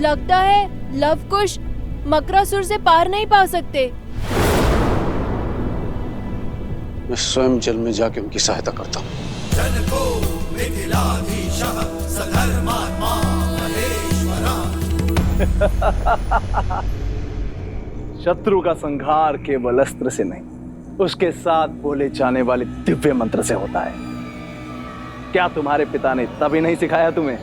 लगता है लव कुश मकरासुर से पार नहीं पा सकते। मैं स्वयं जल में जाके उनकी सहायता करता हूँ। शत्रु का संहार केवल अस्त्र से नहीं, उसके साथ बोले जाने वाले दिव्य मंत्र से होता है। क्या तुम्हारे पिता ने तभी नहीं सिखाया तुम्हें?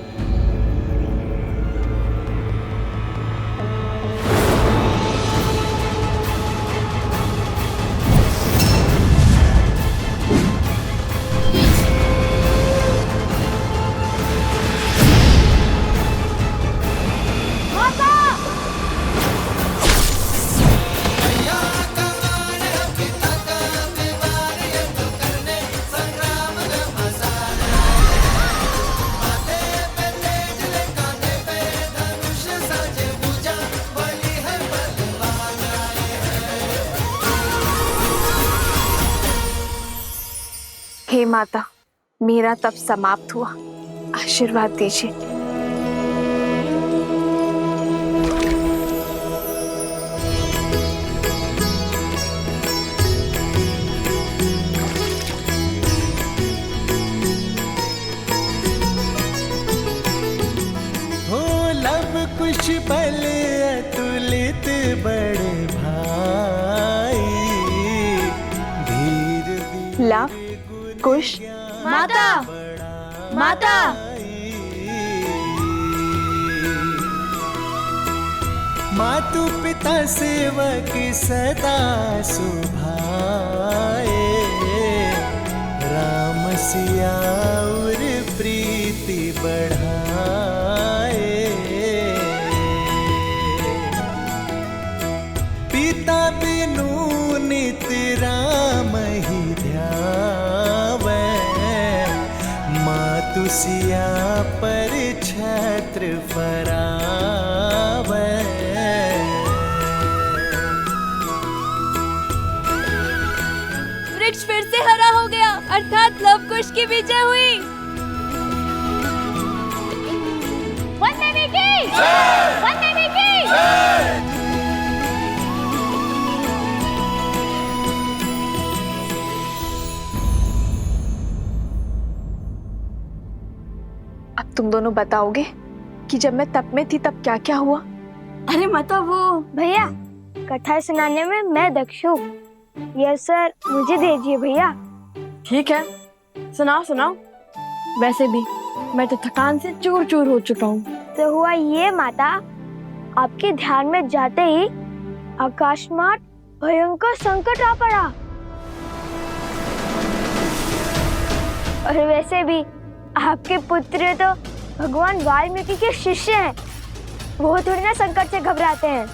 हे माता, मेरा तप समाप्त हुआ, आशीर्वाद दीजिए। हो लव कुश बल अतुलित बड़े भाई, धीर लव कुश माता, माता। मातु पिता सेवक सदा सुभाए, राम सिया और प्रीति बढ़ाए। पिता बिनु नित राम ही ध्यावे, मातु सिया पर छत्र फरावे। वृक्ष फिर से हरा हो गया, अर्थात लव कुश की विजय हुई। वंदनी की जय! वंदनी की जय! अब तुम दोनों बताओगे कि जब मैं तप में थी तब क्या क्या हुआ? अरे मतलब वो भैया, कथा सुनाने में मैं दक्ष हूँ। यस सर, मुझे दीजिए भैया। ठीक है, सुनाओ सुनाओ। वैसे भी मैं तो थकान से चूर चूर हो चुका हूँ। तो हुआ ये माता, आपके ध्यान में जाते ही आकाशमात भयंकर संकट आ पड़ा। और वैसे भी आपके पुत्र तो भगवान वाल्मीकि के शिष्य हैं, वो थोड़ी ना संकट से घबराते हैं।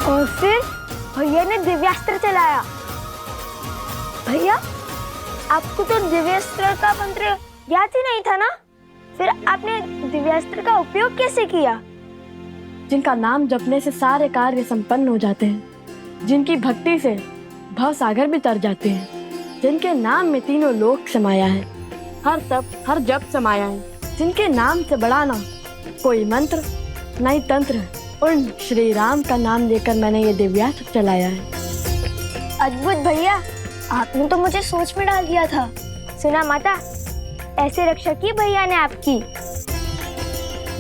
और फिर भैया ने दिव्यास्त्र चलाया। भैया, आपको तो दिव्यास्त्र का मंत्र याद ही नहीं था ना? फिर आपने दिव्यास्त्र का उपयोग कैसे किया? जिनका नाम जपने से सारे कार्य संपन्न हो जाते हैं, जिनकी भक्ति से भव सागर भी तर जाते हैं, जिनके नाम में तीनों लोक समाया है, हर तप हर जप समाया है, जिनके नाम से बड़ा ना कोई मंत्र न ही तंत्र, उन श्री राम का नाम लेकर मैंने ये दिव्यास्त्र चलाया है। अद्भुत भैया, आपने तो मुझे सोच में डाल दिया था। सुना माता, ऐसे रक्षा की भैया ने आपकी।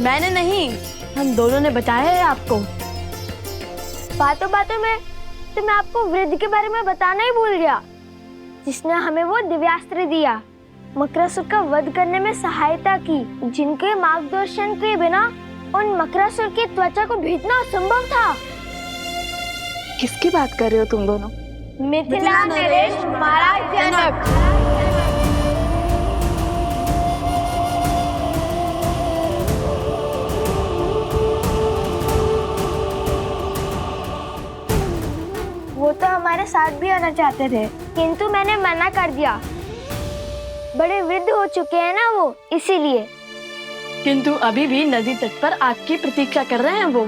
मैंने नहीं, हम दोनों ने बताया है आपको। बातों बातों में तो मैं आपको वृद्ध के बारे में बताना ही भूल गया, जिसने हमें वो दिव्यास्त्र दिया, मकरासुर का वध करने में सहायता की, जिनके मार्गदर्शन के बिना उन मकरासुर की त्वचा को भेदना असंभव था। किसकी बात कर रहे हो तुम दोनों? मिथिला नरेश महाराज जनक। वो तो हमारे साथ भी आना चाहते थे, किंतु मैंने मना कर दिया। बड़े वृद्ध हो चुके हैं ना वो, इसीलिए। किंतु अभी भी नदी तट पर आपकी प्रतीक्षा कर रहे हैं वो।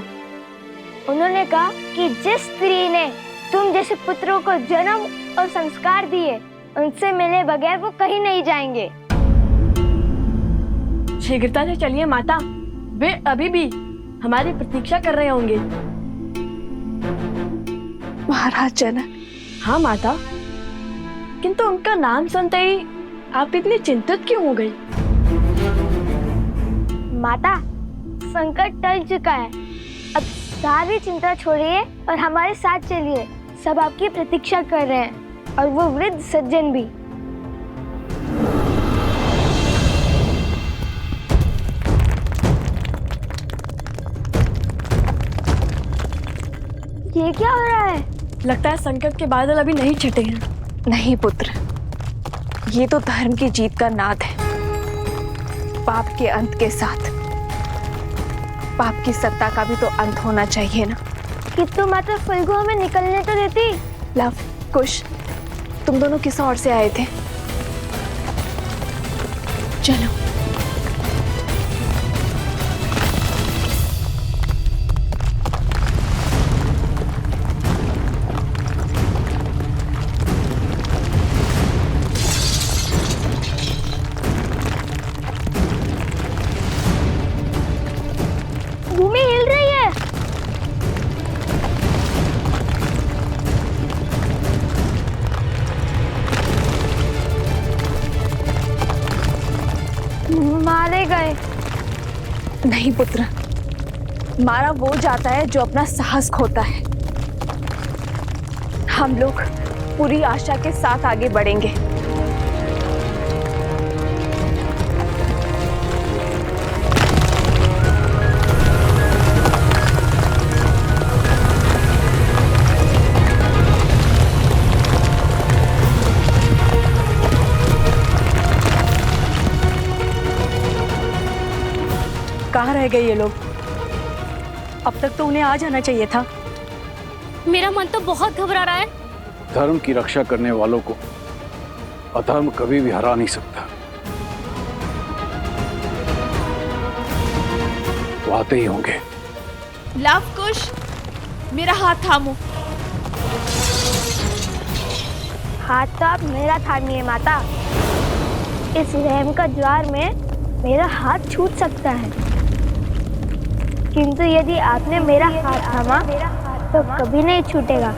उन्होंने कहा कि जिस स्त्री ने तुम जैसे पुत्रों को जन्म और संस्कार दिए, उनसे मिले बगैर वो कहीं नहीं जाएंगे। शीघ्रता से चलिए माता, वे अभी भी हमारी प्रतीक्षा कर रहे होंगे। महाराज जनक। हाँ माता, किंतु उनका नाम सुनते ही आप इतनी चिंतित क्यों हो गई? माता, संकट टल चुका है, अब सारी चिंता छोड़िए और हमारे साथ चलिए। सब आपकी प्रतीक्षा कर रहे हैं, और वो वृद्ध सज्जन भी। ये क्या हो रहा है? लगता है संकट के बादल अभी नहीं छटे हैं। नहीं पुत्र, ये तो धर्म की जीत का नाद है। पाप के अंत के साथ पाप की सत्ता का भी तो अंत होना चाहिए ना। किंतु माता फल्गु हमें निकलने तो देती। लव, कुश, तुम दोनों किस ओर से आए थे? चलो। भूमि हिल रही है। मारे गए। नहीं पुत्र, मारा वो जाता है जो अपना साहस खोता है। हम लोग पूरी आशा के साथ आगे बढ़ेंगे। कहाँ रह गए ये लोग? अब तक तो उन्हें आ जाना चाहिए था। मेरा मन तो बहुत घबरा रहा है। धर्म की रक्षा करने वालों को अधर्म कभी भी हरा नहीं सकता। वो आते ही होंगे। लव कुश, मेरा हाथ थामो। हाथ तो आप मेरा थामिए माता। इस रहम का ज्वार में मेरा हाथ छूट सकता है, किंतु यदि आपने मेरा हाथ थामा तो कभी नहीं छूटेगा।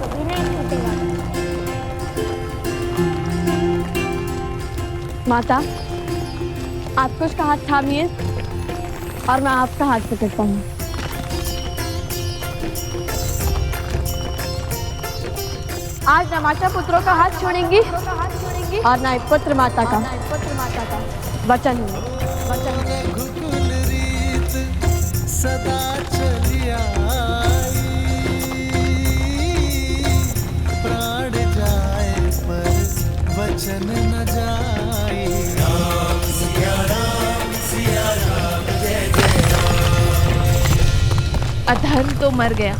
माता, आप कुछ का हाथ थामिए और मैं आपका हाथ पकड़ता हूँ। आज न माता पुत्रों का हाथ छोड़ेंगी और न पुत्र माता का वचन है। रघुकुल रीत सदा चली आई, प्राण जाए पर वचन न जाए। राम सिया राम जय जय राम। अधर्म तो मर गया,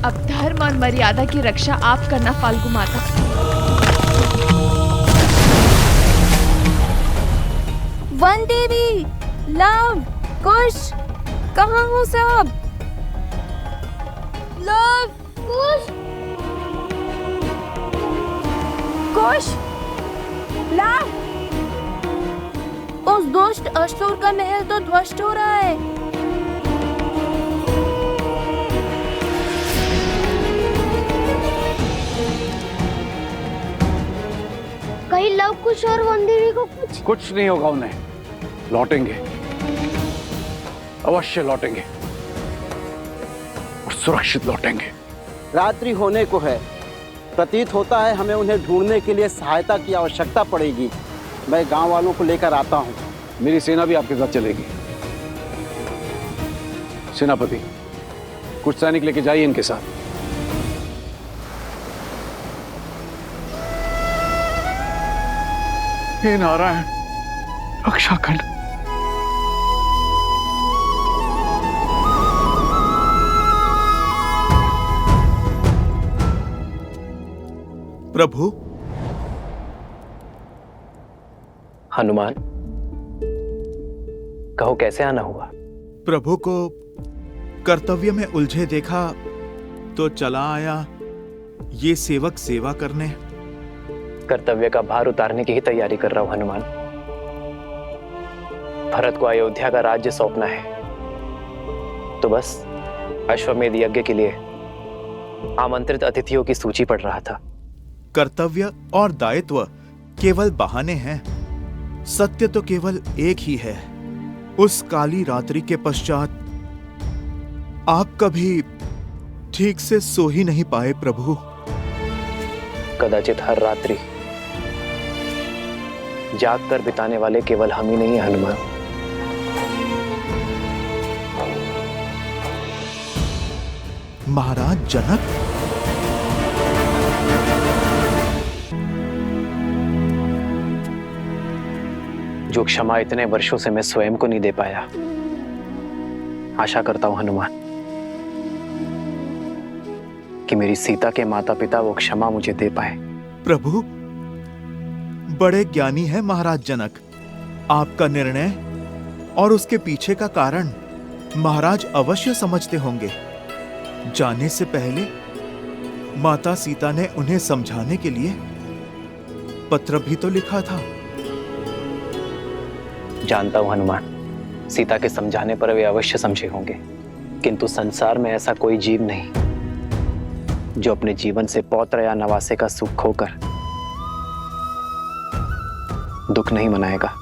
अब धर्म और मर्यादा की रक्षा आप करना फाल्गु माता। वन देवी, लव, कुश, कहाँ हो सब? लव, कुश, कुश, लव। उस दुष्ट असुर का महल तो ध्वस्त हो रहा है। कहीं लव कुश और वंदेवी को कुछ नहीं होगा उन्हें। लौटेंगे, अवश्य लौटेंगे और सुरक्षित लौटेंगे। रात्रि होने को है, प्रतीत होता है हमें उन्हें ढूंढने के लिए सहायता की आवश्यकता पड़ेगी। मैं गांव वालों को लेकर आता हूं। मेरी सेना भी आपके साथ चलेगी। सेनापति, कुछ सैनिक लेके जाइए इनके साथ। हे नारायण, रक्षा कर। प्रभु। हनुमान, कहो कैसे आना हुआ? प्रभु को कर्तव्य में उलझे देखा तो चला आया ये सेवक सेवा करने। कर्तव्य का भार उतारने की ही तैयारी कर रहा हूं हनुमान। भरत को अयोध्या का राज्य सौंपना है, तो बस अश्वमेध यज्ञ के लिए आमंत्रित अतिथियों की सूची पढ़ रहा था। कर्तव्य और दायित्व केवल बहाने हैं, सत्य तो केवल एक ही है। उस काली रात्रि के पश्चात आप कभी ठीक से सो ही नहीं पाए प्रभु। कदाचित हर रात्रि जाग कर बिताने वाले केवल हम ही नहीं हैं हनुमान। महाराज जनक, जो क्षमा इतने वर्षों से मैं स्वयं को नहीं दे पाया, आशा करता हूं हनुमान कि मेरी सीता के माता पिता वो क्षमा मुझे दे पाए। प्रभु बड़े ज्ञानी है महाराज जनक। आपका निर्णय और उसके पीछे का कारण महाराज अवश्य समझते होंगे। जाने से पहले माता सीता ने उन्हें समझाने के लिए पत्र भी तो लिखा था। जानता हूं हनुमान, सीता के समझाने पर वे अवश्य समझे होंगे, किंतु संसार में ऐसा कोई जीव नहीं जो अपने जीवन से पौत्र या नवासे का सुख खोकर दुख नहीं मनाएगा।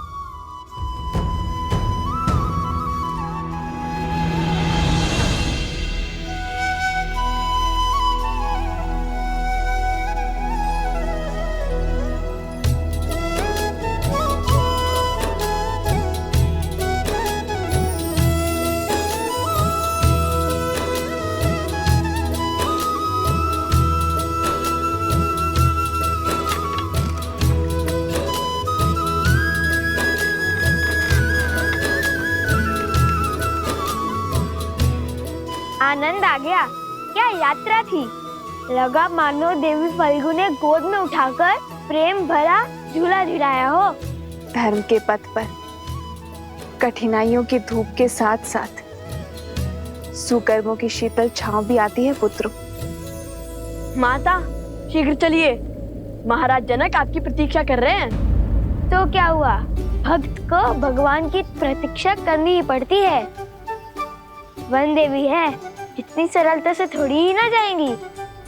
आनंद आ गया। क्या यात्रा थी। लगा मानो देवी फल्गु ने गोद में उठाकर प्रेम भरा झूला झुलाया हो। धर्म के पथ पर कठिनाइयों की धूप के साथ साथ सुकर्मों की शीतल छांव भी आती है पुत्रों। माता शीघ्र चलिए, महाराज जनक आपकी प्रतीक्षा कर रहे हैं। तो क्या हुआ, भक्त को भगवान की प्रतीक्षा करनी ही पड़ती है। वन देवी है, इतनी सरलता से थोड़ी ही ना जाएंगी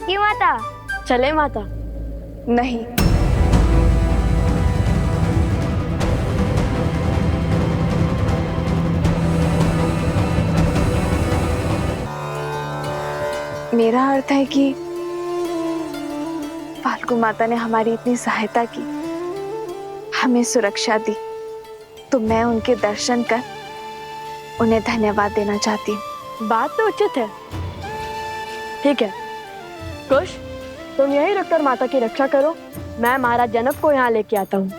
कि माता। चले माता। नहीं, मेरा अर्थ है कि फाल्गु माता ने हमारी इतनी सहायता की, हमें सुरक्षा दी, तो मैं उनके दर्शन कर उन्हें धन्यवाद देना चाहती हूँ। बात तो उचित है। ठीक है कुश, तुम यही रुककर माता की रक्षा करो, मैं महाराज जनक को यहाँ लेके आता हूँ।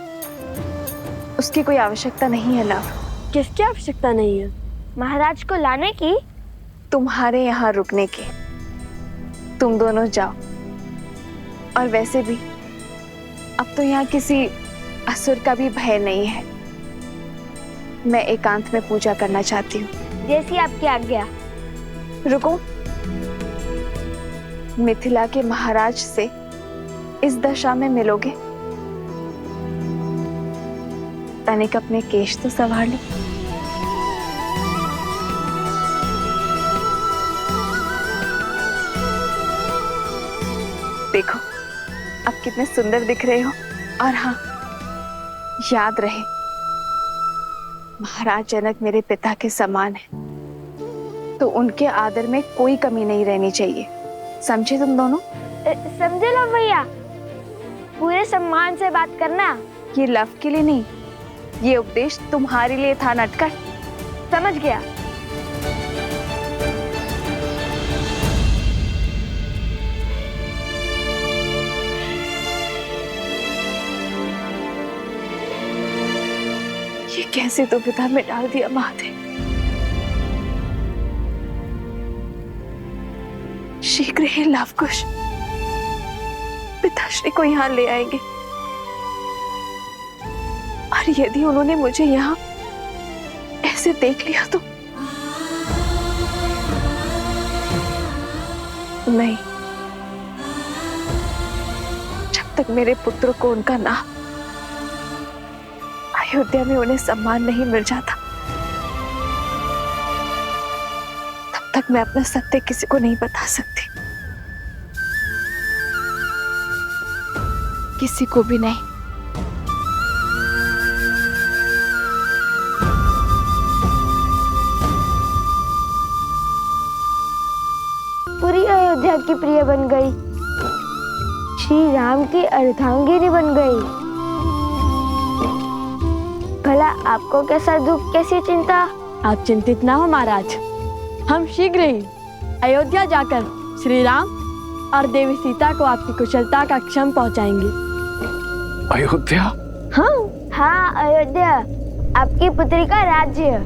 उसकी कोई आवश्यकता नहीं है लव। किसकी आवश्यकता नहीं है? महाराज को लाने की? तुम्हारे यहाँ रुकने की। तुम दोनों जाओ। और वैसे भी अब तो यहाँ किसी असुर का भी भय नहीं है। मैं एकांत में पूजा करना चाहती हूँ। जैसी आपकी आज्ञा। रुको, मिथिला के महाराज से इस दशा में मिलोगे? तनिक अपने केश तो संभाल लो। देखो अब कितने सुंदर दिख रहे हो। और हाँ, याद रहे महाराज जनक मेरे पिता के समान है, तो उनके आदर में कोई कमी नहीं रहनी चाहिए। समझे तुम दोनों? समझे लो भैया, पूरे सम्मान से बात करना। ये लव के लिए नहीं, ये उपदेश तुम्हारे लिए था नटकर। समझ गया। ये कैसे दुविधा में डाल दिया माते। शीघ्र ही लवकुश पिताश्री को यहाँ ले आएंगे, और यदि उन्होंने मुझे यहाँ ऐसे देख लिया तो नहीं। जब तक मेरे पुत्र को उनका नाम अयोध्या में उन्हें सम्मान नहीं मिल जाता, तब तक मैं अपना सत्य किसी को नहीं बता सकती, किसी को भी नहीं। पूरी अयोध्या की प्रिय बन गई, श्री राम की अर्धांगिनी बन गई। भला आपको कैसा दुख, कैसी चिंता? आप चिंतित ना हो महाराज, हम शीघ्र ही अयोध्या जाकर श्री राम और देवी सीता को आपकी कुशलता का क्षण पहुंचाएंगे। अयोध्या? हाँ, अयोध्या, आपकी पुत्री का राज्य,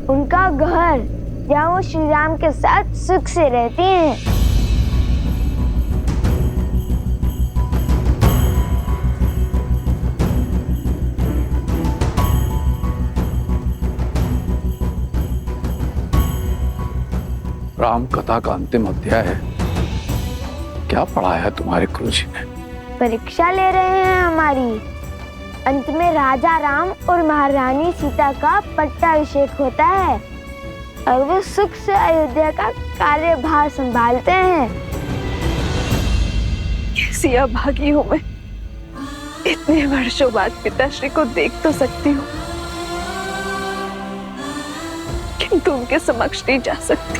उनका घर, जहाँ वो श्री राम के साथ सुख से रहती हैं। राम कथा का अंतिम अध्याय है। क्या पढ़ाया है तुम्हारे गुरुजी ने? परीक्षा ले रहे हैं हमारी। अंत में राजा राम और महारानी सीता का पट्टाभिषेक होता है और वो सुख से अयोध्या का कार्यभार संभालते हैं। कैसी अभागी हूँ मैं, इतने वर्षों बाद पिताश्री को देख तो सकती हूँ, किंतु उनके समक्ष नहीं जा सकती,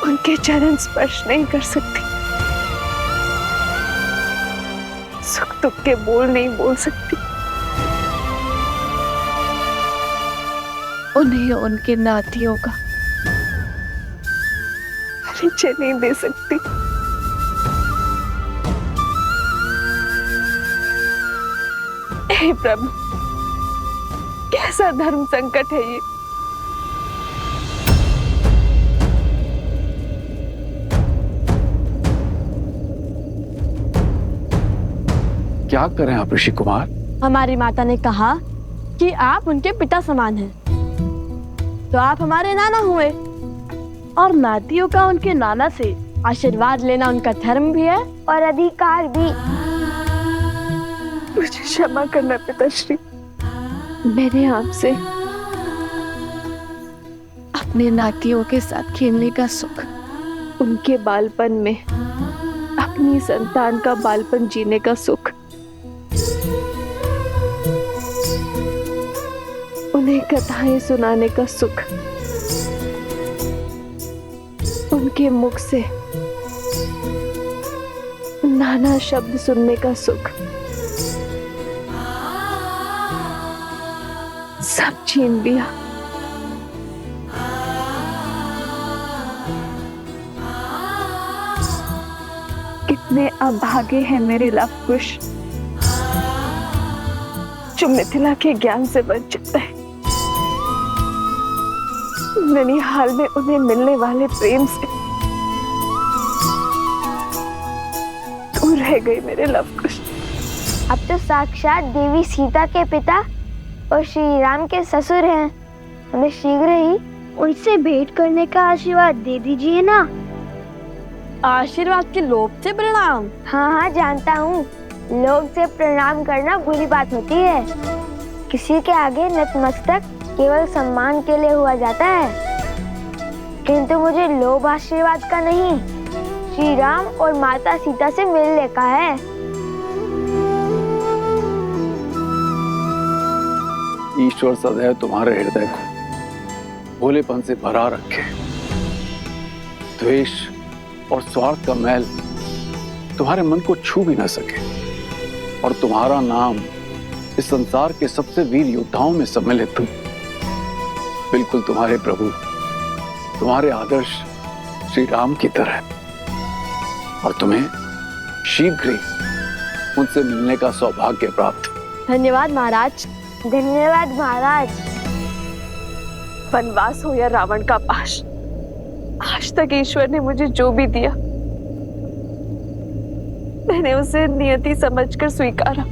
उनके चरण स्पर्श नहीं कर सकती, सुख दुख के बोल नहीं बोल सकती, उन्हें उनके नातियों का परिचय नहीं दे सकती। हे प्रभु, कैसा धर्म संकट है ये। क्या करें आप ऋषि कुमार? हमारी माता ने कहा कि आप उनके पिता समान हैं, तो आप हमारे नाना हुए, और नातियों का उनके नाना से आशीर्वाद लेना उनका धर्म भी है और अधिकार भी। मुझे क्षमा करना पिताश्री, मैंने आपसे अपने नातियों के साथ खेलने का सुख, उनके बालपन में अपनी संतान का बालपन जीने का सुख, उन्हें कथाएं सुनाने का सुख, उनके मुख से नाना शब्द सुनने का सुख सब छीन लिया। कितने अभागे हैं मेरे लव कुश, जो मिथिला के ज्ञान से वंचित है। ननिहाल में उन्हें मिलने वाले प्रेम से दूर रह गई मेरे लव कुश। अब तो साक्षात देवी सीता के पिता और श्री राम के ससुर हैं। हमें शीघ्र ही उनसे भेंट करने का आशीर्वाद दे दीजिए ना। आशीर्वाद के लोभ से प्रणाम? हाँ, जानता हूँ, लोग से प्रणाम करना बुरी बात होती है। किसी के आगे नतमस्तक केवल सम्मान के लिए हुआ जाता है, किंतु मुझे लोभ आशीर्वाद का नहीं, श्री राम और माता सीता से मिलने का है। ईश्वर सदैव तुम्हारे हृदय को भोलेपन से भरा रखे। द्वेष और स्वार्थ का मैल तुम्हारे मन को छू भी न सके, और तुम्हारा नाम इस संसार के सबसे वीर योद्धाओं में सम्मिलित हो। बिल्कुल तुम्हारे प्रभु, तुम्हारे आदर्श श्री राम की तरह, और तुम्हें शीघ्र ही उनसे मिलने का सौभाग्य प्राप्त। धन्यवाद महाराज। धन्यवाद महाराज। वनवास हो या रावण का पाश, आज तक ईश्वर ने मुझे जो भी दिया मैंने उसे नियति समझकर स्वीकारा।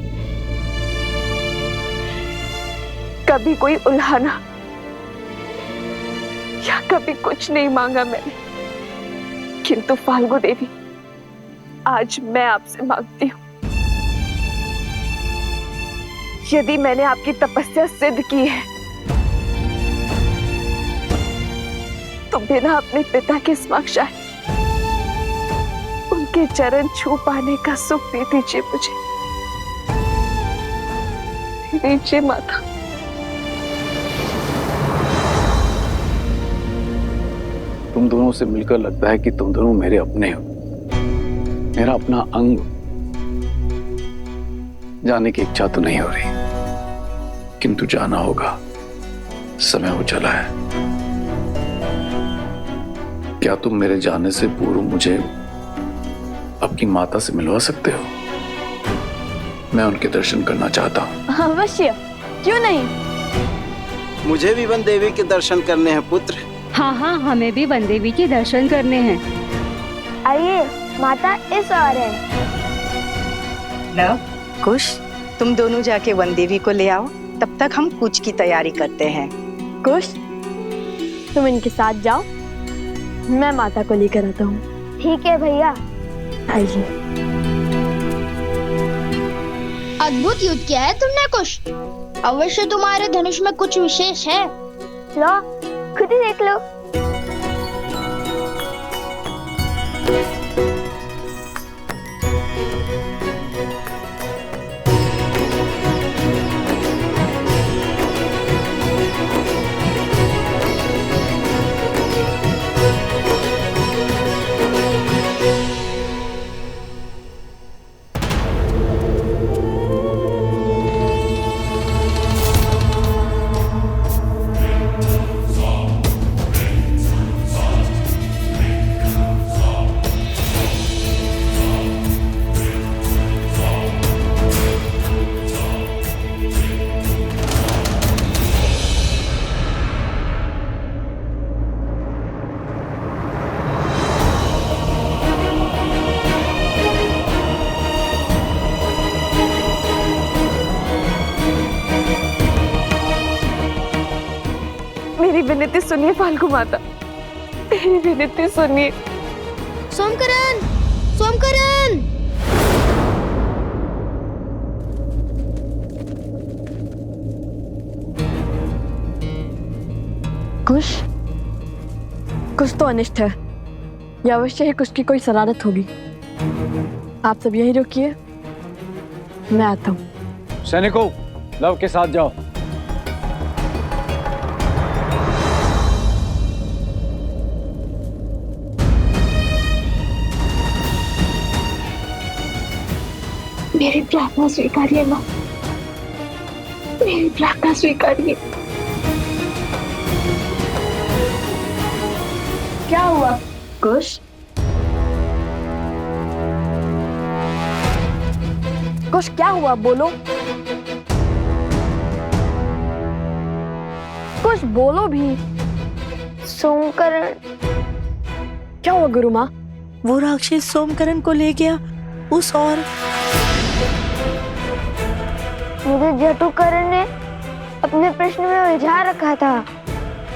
कभी कोई उल्हाना या कभी कुछ नहीं मांगा मैंने, किंतु फाल्गु देवी, आज मैं आपसे मांगती हूँ, यदि मैंने आपकी तपस्या सिद्ध की है तो बिना अपने पिता के समक्ष आए उनके चरण छू पाने का सुख दे दीजिए मुझे। दीजिए माता। तुम दोनों से मिलकर लगता है कि तुम दोनों मेरे अपने हो, मेरा अपना अंग। जाने की इच्छा तो नहीं हो रही, किंतु जाना होगा, समय हो चला है। क्या तुम मेरे जाने से पूर्व मुझे अपनी माता से मिलवा सकते हो? मैं उनके दर्शन करना चाहता हूँ। अवश्य, क्यों नहीं। मुझे भी वन देवी के दर्शन करने हैं पुत्र। हाँ हाँ, हमें भी वन देवी के दर्शन करने हैं। आइए, माता इस ओर है। लव, कुश, तुम दोनों जाके वन देवी को ले आओ, तब तक हम कूच की तैयारी करते हैं। कुश, तुम इनके साथ जाओ, मैं माता को लेकर आता हूँ। ठीक है भैया। आइए। अद्भुत युद्ध किया है तुमने कुश। अवश्य तुम्हारे धनुष में कुछ विशेष है। लो, खुद ही देख लो। मेरी विनती सुनिए फाल्गु माता, मेरी विनती सुनिए। सोमकरण, सोमकरण। कुश, कुछ तो अनिष्ट है। या अवश्य ही कुछ की कोई शरारत होगी। आप सब यहीं रुकिए, मैं आता हूँ। सैनिकों, लव के साथ जाओ। मेरी प्रार्थना स्वीकारिए माँ, मेरी प्रार्थना स्वीकारिए। क्या हुआ कुश? कुश, क्या हुआ, बोलो। कुश, बोलो भी। सोमकरण। क्या हुआ गुरु माँ? वो राक्षस सोमकरण को ले गया उस और मुझे जटुकरण ने अपने प्रश्न में उलझा रखा था।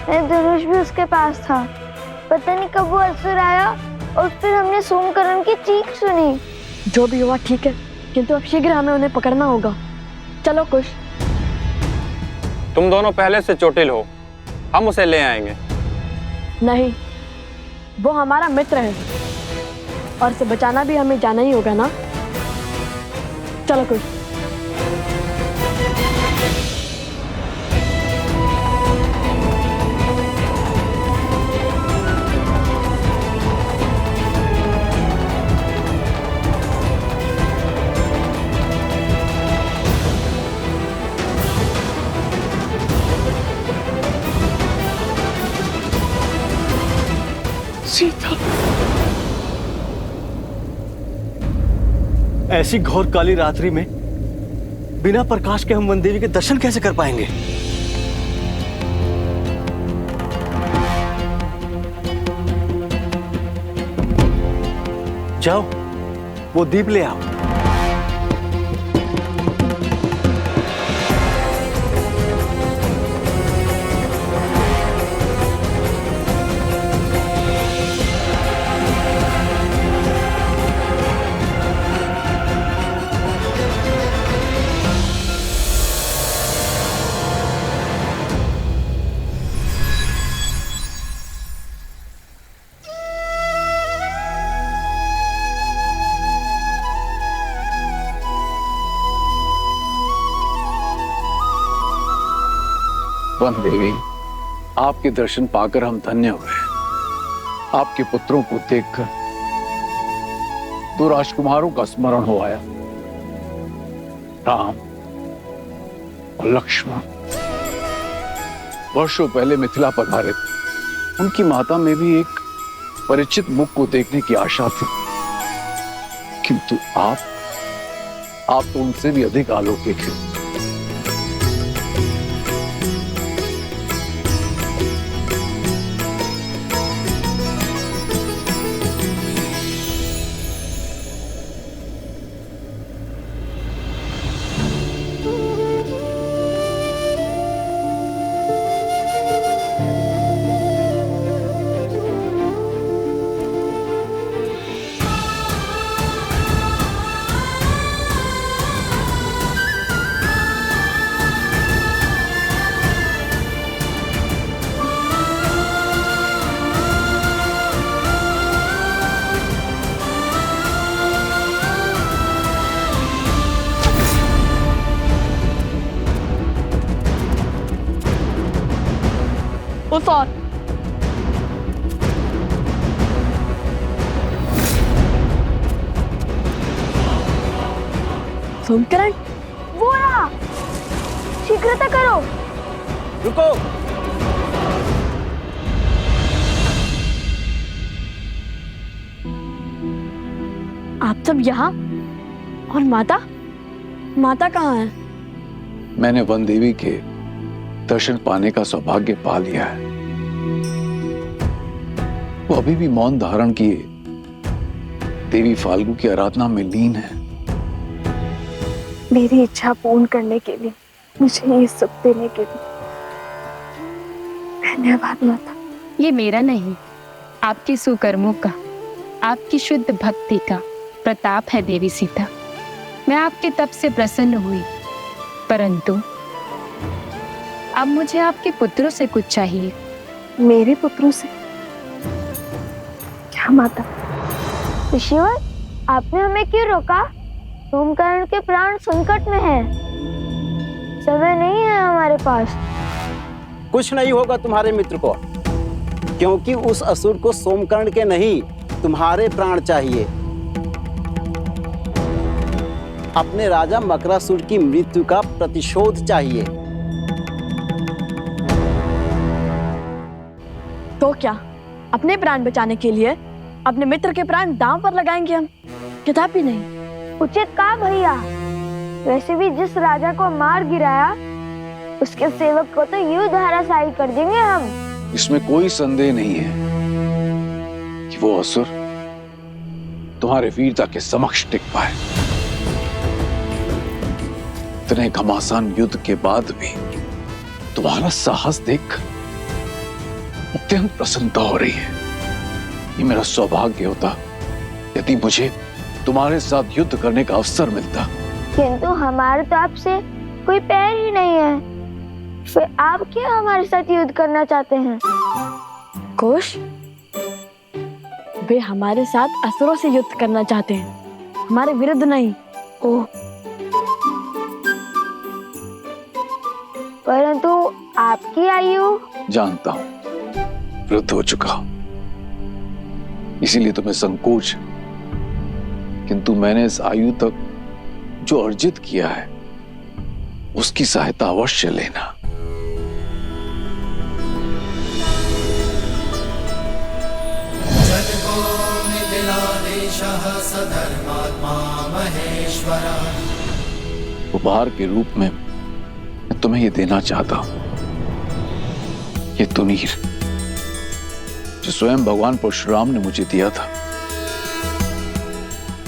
मेरा धनुष भी उसके पास था। पता नहीं कब वो असुर आया और फिर हमने सोमकरण की चीख सुनी। जो भी हुआ ठीक है, किंतु अब शीघ्र हमें उन्हें पकड़ना होगा। चलो कुश। तुम दोनों पहले से चोटिल हो, हम उसे ले आएंगे। नहीं, वो हमारा मित्र है और उसे बचाना भी हमें जाना ही होगा ना। चलो कुश। सीता, ऐसी घोर काली रात्रि में बिना प्रकाश के हम वन देवी के दर्शन कैसे कर पाएंगे? जाओ, वो दीप ले आओ। वन देवी, आपके दर्शन पाकर हम धन्य हुए। आपके पुत्रों को देखकर दो राजकुमारों का स्मरण हो आया, राम और लक्ष्मण। वर्षों पहले मिथिला पधारे थे। उनकी माता में भी एक परिचित मुख को देखने की आशा थी, किंतु आप तो उनसे भी अधिक अलौकिक हैं। उस और सोमकरण, वो रहा, शीघ्रता करो। रुको। आप सब यहाँ, और माता माता कहाँ है? मैंने वन देवी के दर्शन पाने का सौभाग्य पा लिया है। वो अभी भी मौन धारण किए देवी फाल्गु की आराधना में लीन है। मेरी इच्छा पूर्ण करने के लिए, मुझे ये सुख देने के लिए धन्यवाद माता। ये मेरा नहीं, आपके सुकर्मों का, आपकी शुद्ध भक्ति का प्रताप है देवी सीता। मैं आपके तप से प्रसन्न हुई, परंतु अब मुझे आपके पुत्रों से कुछ चाहिए। मेरे पुत्रों से? क्या माता? ऋषिवर, आपने हमें क्यों रोका? सोमकर्ण के प्राण संकट में हैं। समय नहीं है हमारे पास। कुछ नहीं होगा तुम्हारे मित्र को, क्योंकि उस असुर को सोमकर्ण के नहीं, तुम्हारे प्राण चाहिए। अपने राजा मकरासुर की मृत्यु का प्रतिशोध चाहिए। तो क्या अपने प्राण बचाने के लिए अपने मित्र के प्राण दांव पर लगाएंगे हम? कदापि नहीं। उचित कहा भैया। वैसे भी जिस राजा को मार गिराया, उसके सेवक को तो यूं धराशायी कर देंगे हम। इसमें कोई संदेह नहीं है कि वो असुर तुम्हारे वीरता के समक्ष टिक पाए। इतने घमासान युद्ध के बाद भी तुम्हारा साहस देख अत्यंत प्रसन्नता हो रही है। ये मेरा सौभाग्य होता यदि मुझे तुम्हारे साथ युद्ध करने का अवसर मिलता। किंतु हमारे तो आपसे कोई पैर ही नहीं है, फिर आप क्यों हमारे साथ युद्ध करना चाहते हैं? कुश, वे हमारे साथ असुरों से युद्ध करना चाहते हैं, हमारे विरुद्ध नहीं। ओह, परंतु आपकी आयु? जानता हूं, वृद्ध हो चुका हूं, इसीलिए तुम्हें संकोच है। किंतु मैंने इस आयु तक जो अर्जित किया है, उसकी सहायता अवश्य लेना। उपहार के रूप में मैं तुम्हें ये देना चाहता हूं, ये तुनीर जो स्वयं भगवान परशुराम ने मुझे दिया था।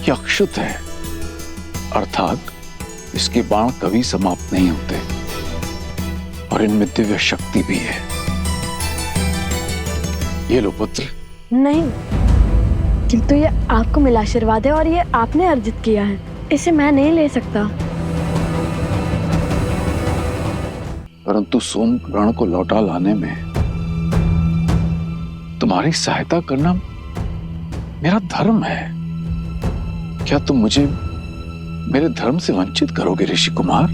ये अक्षुत है, अर्थात इसके बाण कभी समाप्त नहीं होते और इनमें दिव्य शक्ति भी है। ये लो पुत्र। नहीं, किंतु ये आपको मिला आशीर्वाद है और ये आपने अर्जित किया है, इसे मैं नहीं ले सकता। परंतु सोम ग्रहण को लौटा लाने में तुम्हारी सहायता करना मेरा धर्म है। क्या तुम मुझे मेरे धर्म से वंचित करोगे ऋषि कुमार?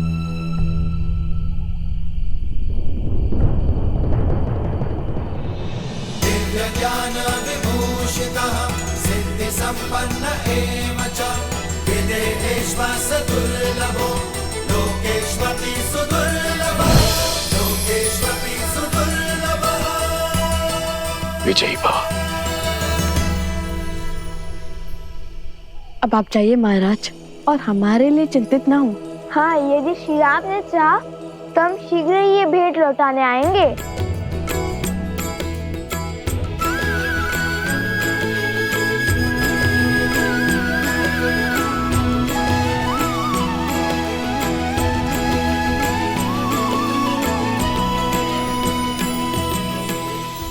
दिव्य ज्ञान विभूषितः सिद्धि संपन्न एव च विदेहेश्वास दुर्लभो लोकेश्वपि सुदुर्लभः लोकेश्वपि सुदुर्लभः। विजयी भव। अब आप जाइए महाराज और हमारे लिए चिंतित ना हो। हाँ, यदि श्री राम ने चाहा तो हम शीघ्र ही ये भेंट लौटाने आएंगे।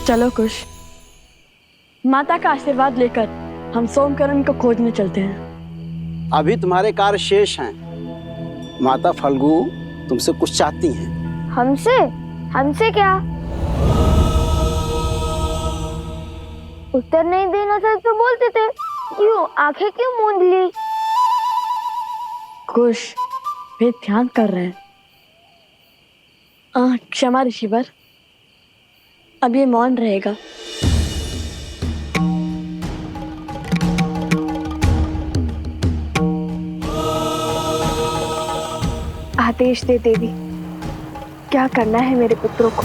चलो कुश, माता का आशीर्वाद लेकर हम सोमकरण को खोजने चलते हैं। अभी तुम्हारे कार्य शेष हैं। माता फल्गु तुमसे कुछ चाहती हैं। हमसे? हमसे क्या? उत्तर नहीं देना था तो बोलते थे, क्यों आंखें क्यों मूंद ली? कुश, वे ध्यान कर रहे हैं। क्षमा ऋषिवर, अब ये मौन रहेगा। आदेश दे देवी, क्या करना है मेरे पुत्रों को?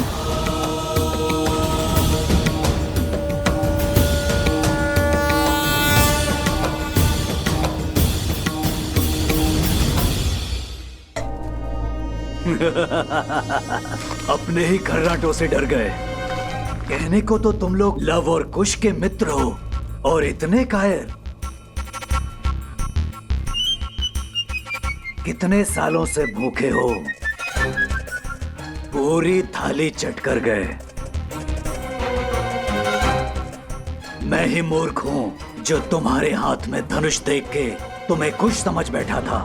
अपने ही खर्राटों से डर गए। कहने को तो तुम लोग लव और कुश के मित्र हो और इतने कायर। कितने सालों से भूखे हो, पूरी थाली चट कर गए। मैं ही मूर्ख हूं जो तुम्हारे हाथ में धनुष देख के तुम्हें खुश समझ बैठा था।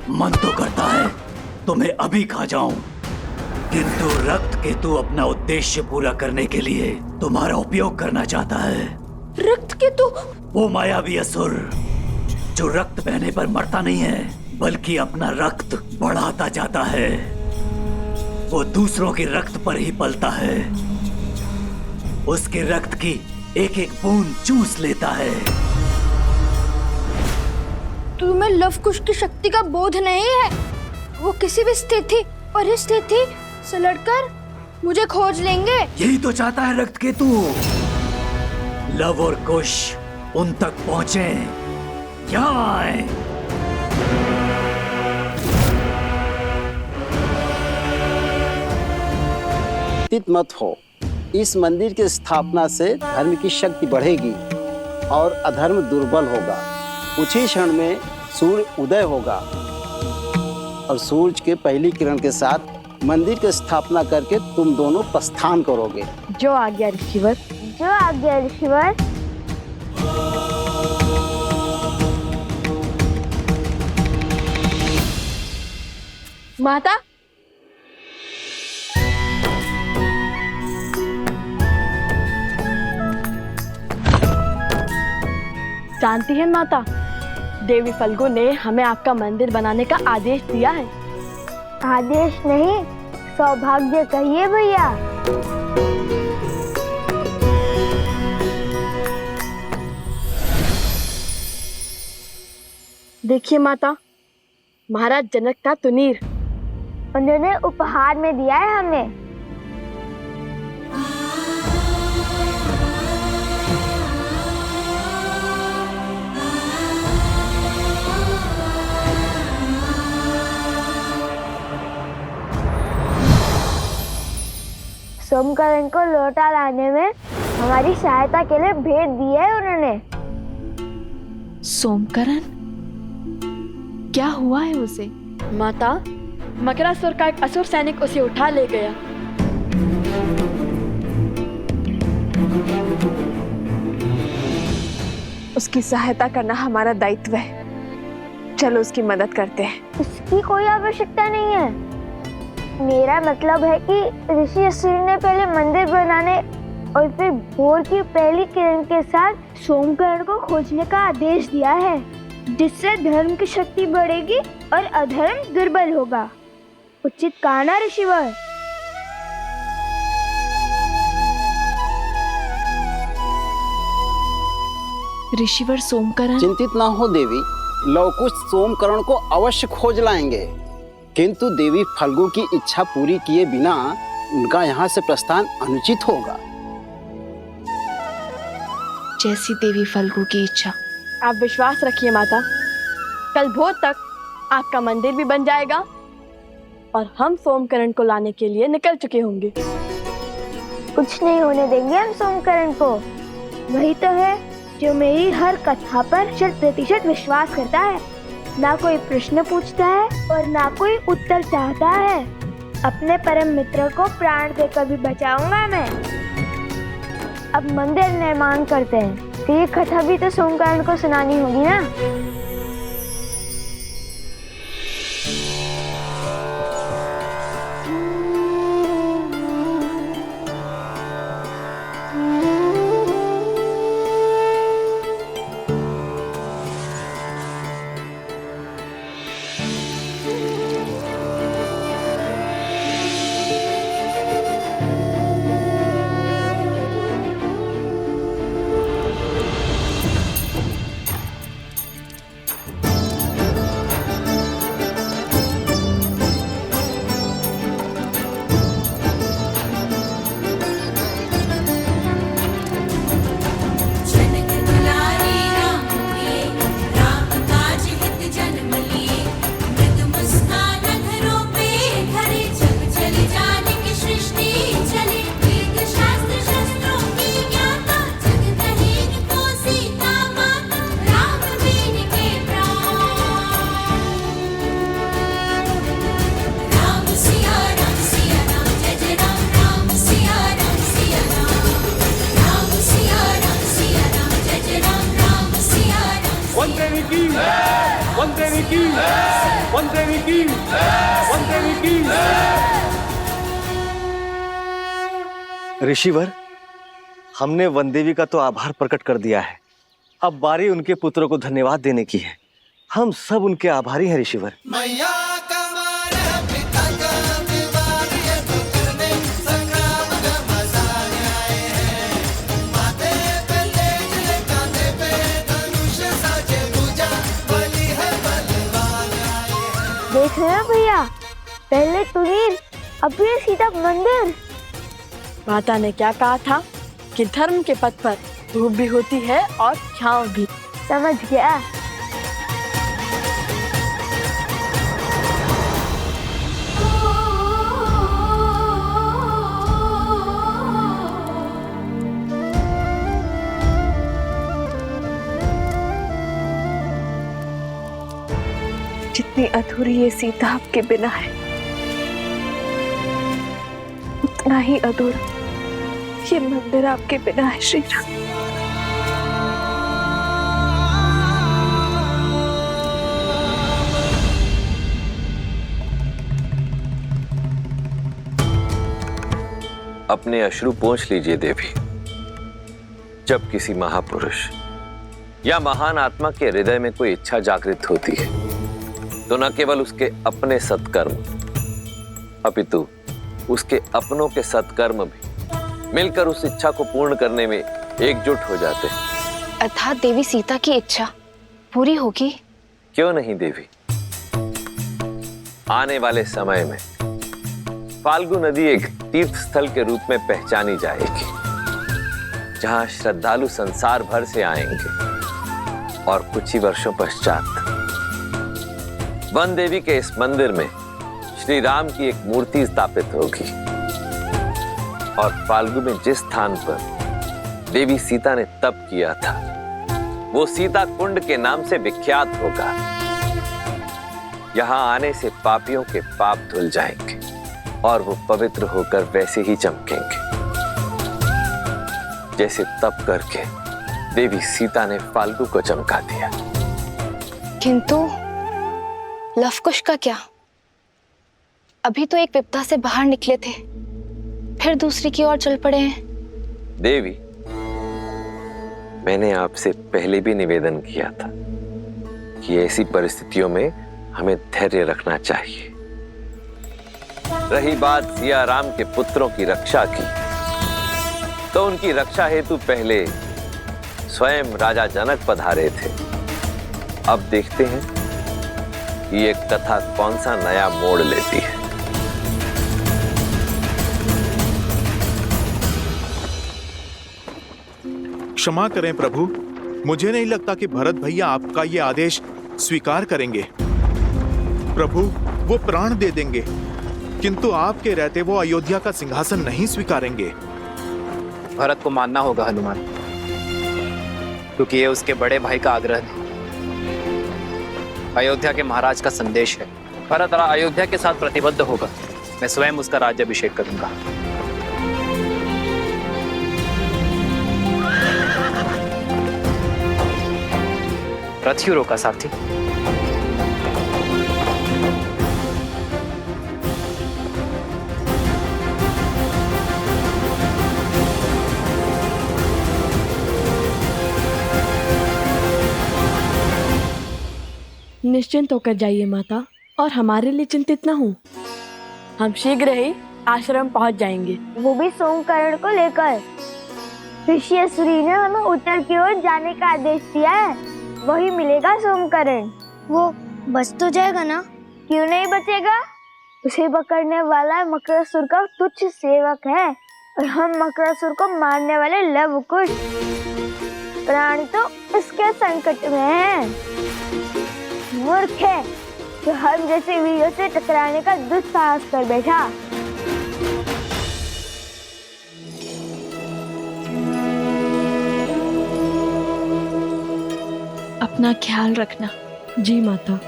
मन तो करता है तुम्हें अभी खा जाऊं, किंतु रक्त केतु अपना उद्देश्य पूरा करने के लिए तुम्हारा उपयोग करना चाहता है। रक्त केतु? वो मायावी असुर जो रक्त बहने पर मरता नहीं है, बल्कि अपना रक्त बढ़ाता जाता है। वो दूसरों के रक्त पर ही पलता है, उसके रक्त की एक एक बूंद चूस लेता है। तुम्हें लव कुश की शक्ति का बोध नहीं है? वो किसी भी स्थिति परिस्थिति से लड़कर मुझे खोज लेंगे। यही तो चाहता है रक्त केतु। लव और कुश उन तक पहुंचे, यहाँ आए। चिंतित मत हो, इस मंदिर की स्थापना से धर्म की शक्ति बढ़ेगी और अधर्म दुर्बल होगा। कुछ ही क्षण में सूर्य उदय होगा और सूरज के पहली किरण के साथ मंदिर की स्थापना करके तुम दोनों प्रस्थान करोगे। जो आज्ञा ऋषिवर। जो आज्ञा ऋषिवर। माता, जानती है माता, देवी फल्गु ने हमें आपका मंदिर बनाने का आदेश दिया है। आदेश नहीं, सौभाग्य कहिए भैया। देखिए माता, महाराज जनक का तुनीर उन्होंने उपहार में दिया है हमें। सोमकरण को लौटा लाने में हमारी सहायता के लिए भेज दिया है उन्होंने। सोमकरण, क्या हुआ है उसे? माता, मकरासुर का एक असुर सैनिक उसे उठा ले गया। उसकी सहायता करना हमारा दायित्व है। चलो उसकी मदद करते हैं। उसकी कोई आवश्यकता नहीं है। मेरा मतलब है कि ऋषि असुर ने पहले मंदिर बनाने और फिर भोर की पहली किरण के साथ सोमकरण को खोजने का आदेश दिया है, जिससे धर्म की शक्ति बढ़ेगी और अधर्म दुर्बल होगा। उचित कहा ना ऋषिवर? ऋषिवर सोमकरण। चिंतित ना हो देवी, लवकुश सोमकरण को अवश्य खोज लाएंगे, किंतु देवी फल्गु की इच्छा पूरी किए बिना उनका यहाँ से प्रस्थान अनुचित होगा। जैसी देवी फल्गु की इच्छा। आप विश्वास रखिए माता, कल भोर तक आपका मंदिर भी बन जाएगा और हम सोमकरण को लाने के लिए निकल चुके होंगे। कुछ नहीं होने देंगे हम सोमकरण को। वही तो है जो मेरी हर कथा पर 100% विश्वास करता है। ना कोई प्रश्न पूछता है और ना कोई उत्तर चाहता है। अपने परम मित्र को प्राण देकर भी बचाऊंगा मैं। अब मंदिर निर्माण करते हैं, तो ये कथा भी तो सोमकरण को सुनानी होगी ना। ऋषिवर, हमने वनदेवी का तो आभार प्रकट कर दिया है। अब बारी उनके पुत्रों को धन्यवाद देने की है। हम सब उनके आभारी हैं ऋषिवर। मैया का मान है, पिता का विवाद, ये तो करने संग्राम का मजा आए हैं। माथे पे तेज ले, कांधे पे धनुष साजे पूजा, बलि है बलवान आए हैं। देख रहे हो भैया, पहले तुनीर, अब ये सीधा मंदिर। माता ने क्या कहा था कि धर्म के पथ पर धूप भी होती है और छांव भी। समझ गया। जितनी अधूरी ये सीता आपके बिना है, उतना ही अधूरा ये मंदिर आपके बिना है श्री राम। अपने अश्रु पोंछ लीजिए देवी। जब किसी महापुरुष या महान आत्मा के हृदय में कोई इच्छा जागृत होती है, तो न केवल उसके अपने सत्कर्म अपितु उसके अपनों के सत्कर्म भी मिलकर उस इच्छा को पूर्ण करने में एकजुट हो जाते हैं। अर्थात देवी सीता की इच्छा पूरी होगी? क्यों नहीं देवी। आने वाले समय में फाल्गु नदी एक तीर्थ स्थल के रूप में पहचानी जाएगी, जहां श्रद्धालु संसार भर से आएंगे और कुछ ही वर्षों पश्चात वन देवी के इस मंदिर में श्री राम की एक मूर्ति स्थापित होगी और फाल्गु में जिस स्थान पर देवी सीता ने तप किया था वो सीता कुंड के नाम से विख्यात होगा। यहां आने से पापियों के पाप धुल जाएंगे और वो पवित्र होकर वैसे ही चमकेंगे जैसे तप करके देवी सीता ने फाल्गु को चमका दिया। किंतु लवकुश का क्या? अभी तो एक विपदा से बाहर निकले थे, फिर दूसरी की ओर चल पड़े हैं। देवी, मैंने आपसे पहले भी निवेदन किया था कि ऐसी परिस्थितियों में हमें धैर्य रखना चाहिए। रही बात सिया राम के पुत्रों की रक्षा की, तो उनकी रक्षा हेतु पहले स्वयं राजा जनक पधारे थे। अब देखते हैं कि ये कथा कौन सा नया मोड़ लेती है। क्षमा करें प्रभु, मुझे नहीं लगता कि भरत भैया आपका ये आदेश स्वीकार करेंगे। प्रभु, वो प्राण दे देंगे, किंतु आपके रहते वो अयोध्या का सिंहासन नहीं स्वीकारेंगे। भरत को मानना होगा हनुमान, क्योंकि ये उसके बड़े भाई का आग्रह है। अयोध्या के महाराज का संदेश है। भरत अयोध्या के साथ प्रतिबद्ध होगा। मैं स्वयं उसका राज्याभिषेक करूंगा। रथ क्यों रोका सारथी? निश्चिंत होकर जाइए माता, और हमारे लिए चिंतित न हो। हम शीघ्र ही आश्रम पहुंच जाएंगे। वो भी सोमकर्ण को लेकर। ऋषि असुरी ने हमें उत्तर की ओर जाने का आदेश दिया है, वही मिलेगा सोमकर्ण। वो बच तो जाएगा ना? क्यों नहीं बचेगा? उसे पकड़ने वाला मकरासुर का तुच्छ सेवक है, और हम मकरासुर को मारने वाले लवकुश प्राणी तो इसके संकट में हैं। मूर्ख है जो हम जैसे वीरों से टकराने का दुस्साहस कर बैठा। अपना ख्याल रखना। जी माता।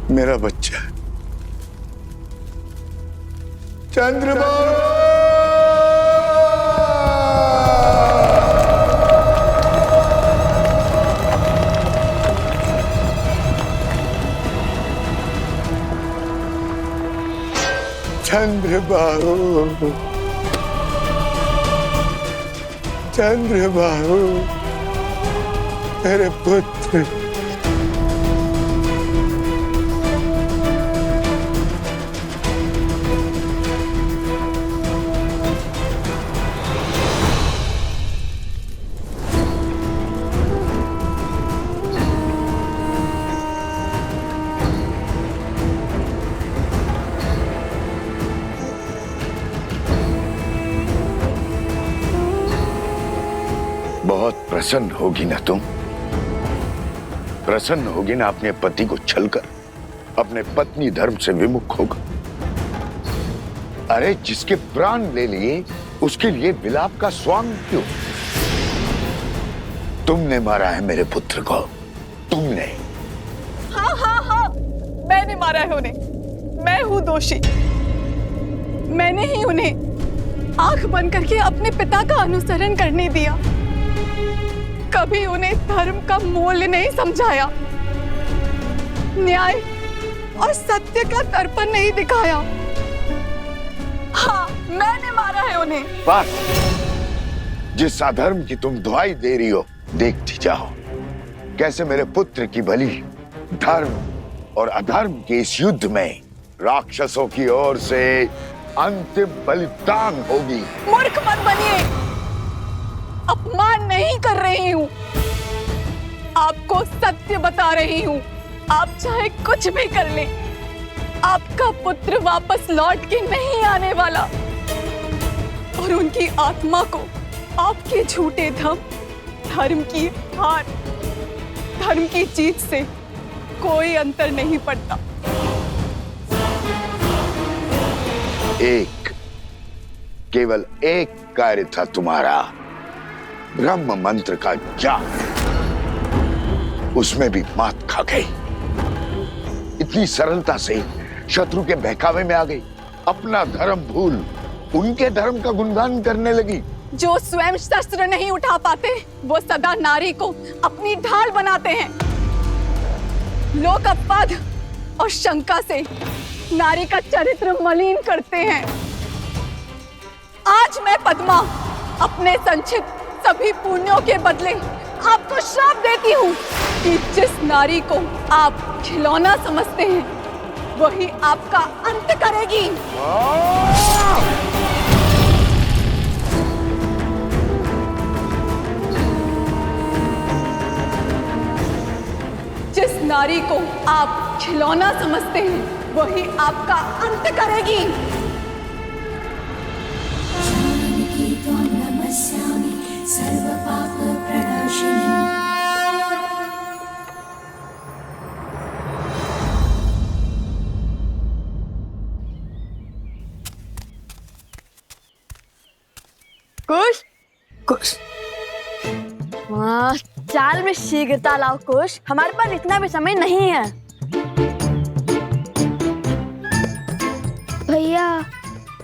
मेरा बच्चा चंद्रबाबू, चंद्रबाबू, चंद्रबाबू, मेरे पुत्र। बहुत प्रसन्न होगी ना तुम? प्रसन्न होगी ना अपने पति को छलकर अपने पत्नी धर्म से विमुख होगा? अरे जिसके प्राण ले लिए उसके लिए विलाप का स्वांग क्यों? तुमने मारा है मेरे पुत्र को, तुमने। हाँ हाँ हाँ, मैंने मारा है उन्हें। मैं हूं दोषी। मैंने ही उन्हें आंख बंद करके अपने पिता का अनुसरण करने दिया। कभी उन्हें धर्म का मूल्य नहीं समझाया, न्याय और सत्य का दर्पण नहीं दिखाया। हाँ, मैंने मारा है उन्हें। बस, जिस अधर्म की तुम दुहाई दे रही हो, देखती जाओ कैसे मेरे पुत्र की बलि धर्म और अधर्म के इस युद्ध में राक्षसों की ओर से अंतिम बलिदान होगी। मूर्ख मत बनिए, अपमान नहीं कर रही हूँ, आपको सत्य बता रही हूँ। आप चाहे कुछ भी कर लें, आपका पुत्र वापस लौट के नहीं आने वाला। और उनकी आत्मा को आपके झूठे धर्म की हार, धर्म की जीत से कोई अंतर नहीं पड़ता। केवल एक कार्य था तुम्हारा, ब्रह्म मंत्र का जाप, उसमें भी मात खा गई। इतनी सरलता से शत्रु के बहकावे में आ गई, अपना धर्म भूल उनके धर्म का गुणगान करने लगी। जो स्वयं शस्त्र नहीं उठा पाते वो सदा नारी को अपनी ढाल बनाते हैं। लोग अपवाद और शंका से नारी का चरित्र मलिन करते हैं। आज मैं पद्मा अपने संचित सभी पुण्यों के बदले आपको श्राप देती हूँ कि जिस नारी को आप खिलौना समझते हैं वही आपका अंत करेगी। जिस नारी को आप खिलौना समझते हैं वही आपका अंत करेगी। कुश कुश, हाँ, चाल में शीघ्रता लाओ कुश, हमारे पास इतना भी समय नहीं है। भैया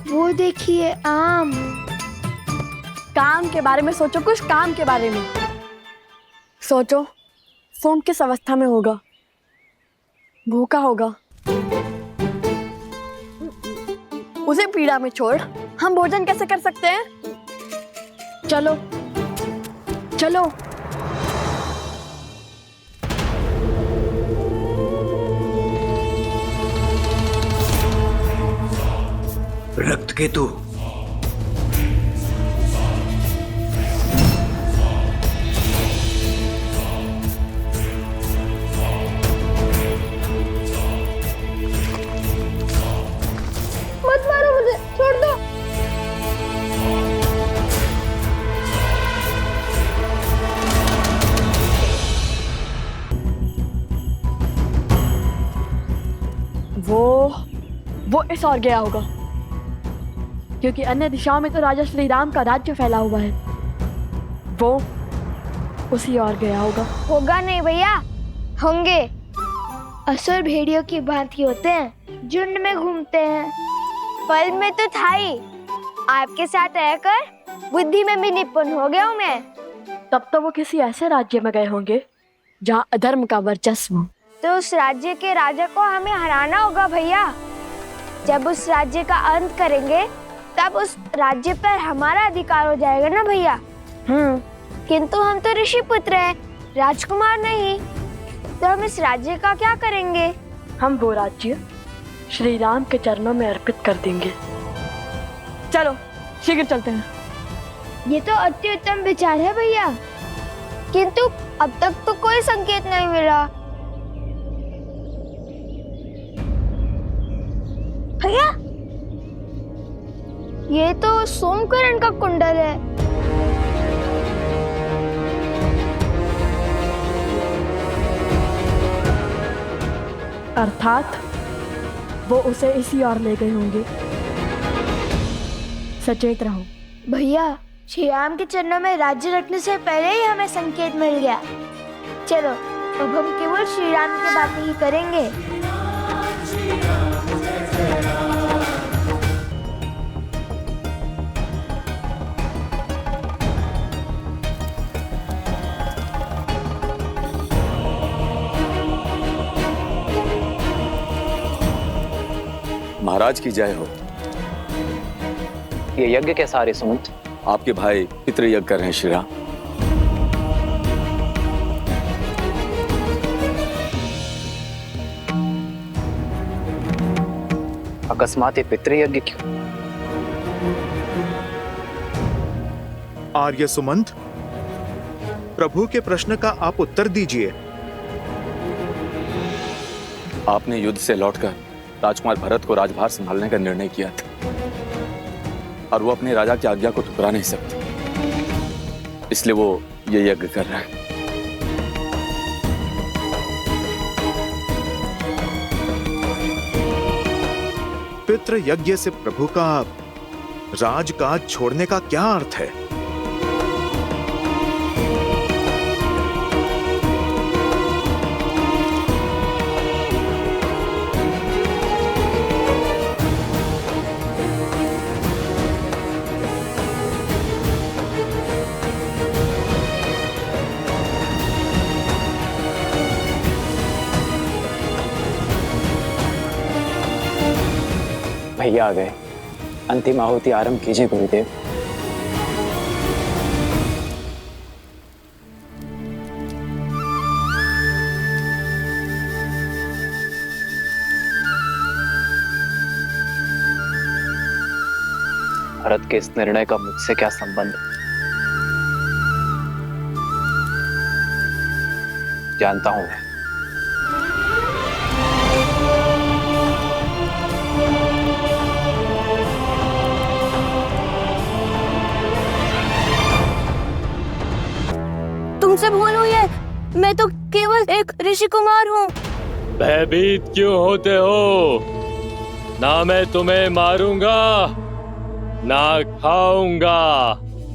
वो देखिए आम। काम के बारे में सोचो कुछ, काम के बारे में सोचो। सोम किस अवस्था में होगा? भूखा होगा। उसे पीड़ा में छोड़ हम भोजन कैसे कर सकते हैं? चलो चलो। रक्त केतु, मत मारो मुझे, छोड़ दो। वो इस ओर गया होगा, क्योंकि अन्य दिशाओं में तो राजा श्री राम का राज्य फैला हुआ है। वो उसी ओर गया होगा। होगा नहीं भैया, होंगे। असुर भेड़ियों की भांति होते हैं, झुंड में घूमते हैं। फल में तो था ही, आपके साथ रहकर बुद्धि में भी निपुण हो गया हूँ मैं। तब तो वो किसी ऐसे राज्य में गए होंगे जहाँ अधर्म का वर्चस्व हो। तो उस राज्य के राजा को हमें हराना होगा भैया। जब उस राज्य का अंत करेंगे तब उस राज्य पर हमारा अधिकार हो जाएगा ना भैया। किंतु हम तो ऋषि पुत्र हैं, राजकुमार नहीं, तो हम इस राज्य का क्या करेंगे? हम वो राज्य श्री राम के चरणों में अर्पित कर देंगे। चलो शीघ्र चलते हैं। ये तो अति उत्तम विचार है भैया, किंतु अब तक तो कोई संकेत नहीं मिला। भैया ये तो सोमकरण का कुंडल है। अर्थात वो उसे इसी ओर ले गए होंगे। सचेत रहो भैया। श्री राम के चरणों में राज्य रखने से पहले ही हमें संकेत मिल गया। चलो अब हम केवल श्री राम की बातें ही करेंगे। महाराज की जय हो। ये यज्ञ कैसा आ रही सुमंत? आपके भाई पितृ यज्ञ कर रहे हैं श्री राम। अकस्मात ये पितृ यज्ञ क्यों? आर्य सुमंत, प्रभु के प्रश्न का आप उत्तर दीजिए। आपने युद्ध से लौटकर राजकुमार भरत को राजभार संभालने का निर्णय किया था। और वो अपने राजा की आज्ञा को ठुकरा नहीं सकती, इसलिए वो ये यज्ञ कर रहा है। पितृ यज्ञ से प्रभु का राजकाज छोड़ने का क्या अर्थ है? भैया आ गए। अंतिम आहुति आरंभ कीजिए गुरुदेव। भरत के इस निर्णय का मुझसे क्या संबंध? जानता हूं मैं। तुमसे भूल हुई है, मैं तो केवल एक ऋषि कुमार हूँ। भयभीत क्यों होते हो? ना मैं तुम्हें मारूंगा ना खाऊंगा।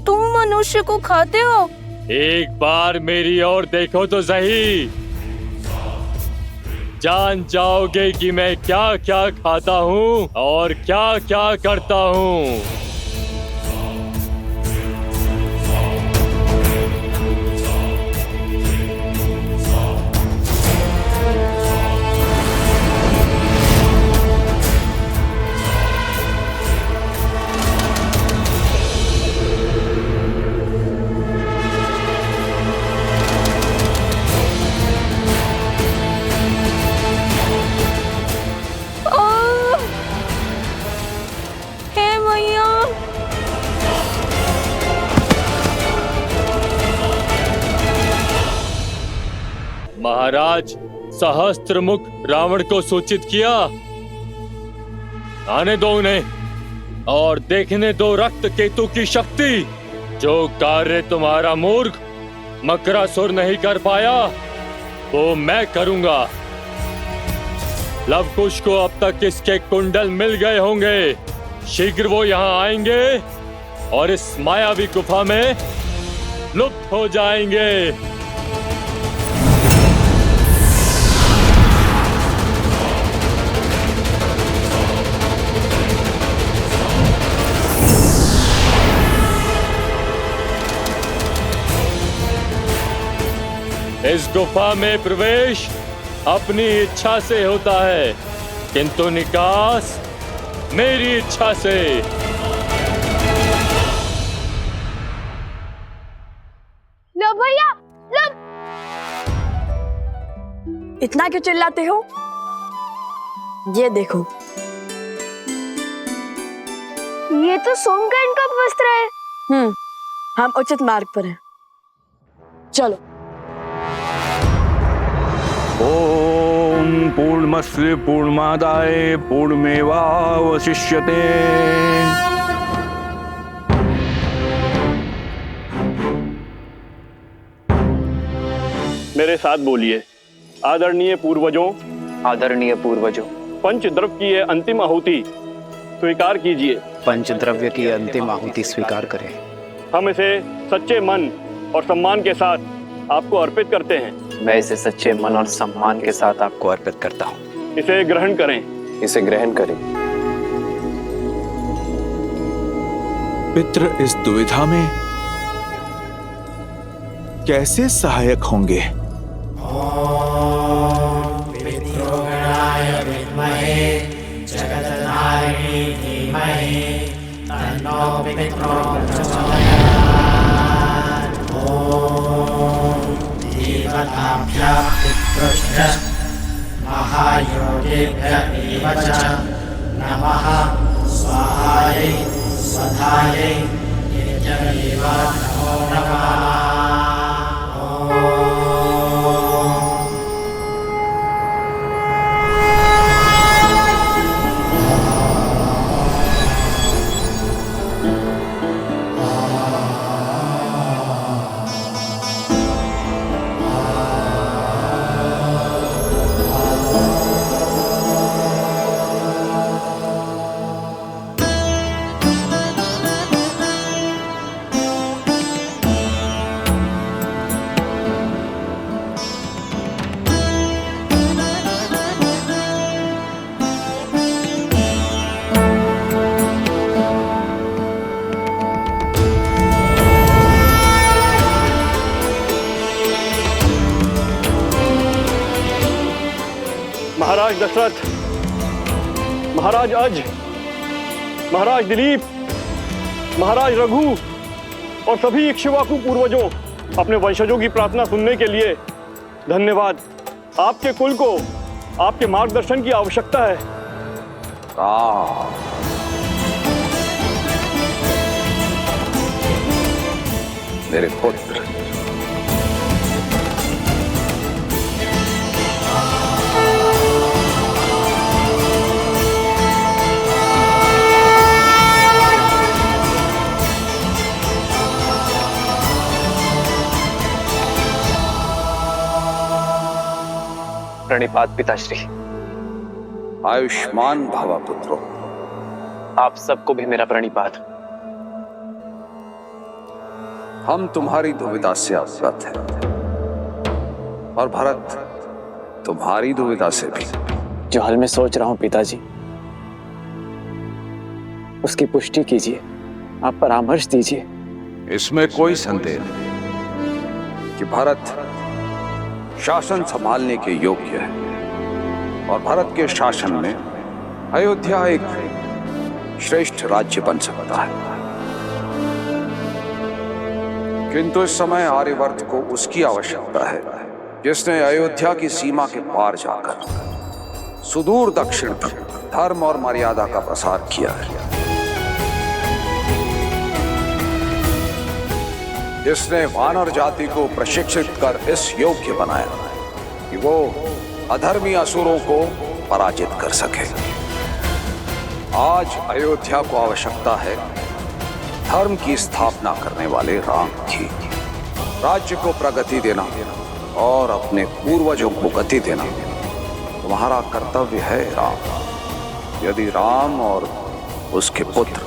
तुम मनुष्य को खाते हो? एक बार मेरी ओर देखो तो सही, जान जाओगे कि मैं क्या क्या खाता हूँ और क्या क्या करता हूँ। महाराज, सहस्त्रमुख रावण को सूचित किया। आने दो उन्हें और देखने दो रक्त केतु की शक्ति। जो कार्य तुम्हारा मूर्ख मकरासुर नहीं कर पाया वो मैं करूंगा। लवकुश को अब तक इसके कुंडल मिल गए होंगे। शीघ्र वो यहाँ आएंगे और इस मायावी गुफा में लुप्त हो जाएंगे। इस गुफा में प्रवेश अपनी इच्छा से होता है, किंतु निकास मेरी इच्छा से। लो भैया, लो। इतना क्यों चिल्लाते हो? ये देखो, ये तो सोमकर्ण का वस्त्र है। हम उचित मार्ग पर हैं। चलो। ओम पूर्णमस्य पूर्णमादाय पूर्णमेवावशिष्यते। मेरे साथ बोलिए। आदरणीय पूर्वजों, आदरणीय पूर्वजों, पंचद्रव्य की यह अंतिम आहुति स्वीकार कीजिए। पंचद्रव्य की अंतिम आहुति स्वीकार करें। हम इसे सच्चे मन और सम्मान के साथ आपको अर्पित करते हैं। मैं इसे सच्चे मन और सम्मान के साथ आपको अर्पित करता हूँ। इसे ग्रहण करें। इसे ग्रहण करें। पितृ इस दुविधा में कैसे सहायक होंगे? पितृगणाय विद्महे जगन्नाथाय धीमहि तन्नो पितरः प्रचोदयात्। ओम देवताभ्यः पितृभ्यः महायोगिभ्यः एव च नमः। स्वाहायै स्वधायै नित्यमेव नमो नमः। महाराज दशरथ, महाराज अज, महाराज दिलीप, महाराज रघु और सभी इक्ष्वाकु पूर्वजों, अपने वंशजों की प्रार्थना सुनने के लिए धन्यवाद। आपके कुल को आपके मार्गदर्शन की आवश्यकता है। मेरे पुत्र, प्रणिपात पिताश्री। आयुष्मान भव पुत्रो। आप सबको भी मेरा प्रणिपात। हम तुम्हारी दुविधा से अवगत हैं और भरत तुम्हारी दुविधा से भी। जो हाल मैं सोच रहा हूं पिताजी, उसकी पुष्टि कीजिए, आप परामर्श दीजिए। इसमें कोई संदेह नहीं कि भरत शासन संभालने के योग्य है और भरत के शासन में अयोध्या एक श्रेष्ठ राज्य बन सकता है। किंतु इस समय आर्यवर्त को उसकी आवश्यकता है जिसने अयोध्या की सीमा के पार जाकर सुदूर दक्षिण तक धर्म और मर्यादा का प्रसार किया है, जिसने वानर जाति को प्रशिक्षित कर इस योग्य बनाया कि वो अधर्मी असुरों को पराजित कर सके। आज अयोध्या को आवश्यकता है धर्म की स्थापना करने वाले राम की। राज्य को प्रगति देना और अपने पूर्वजों को गति देना तुम्हारा कर्तव्य है राम। यदि राम और उसके पुत्र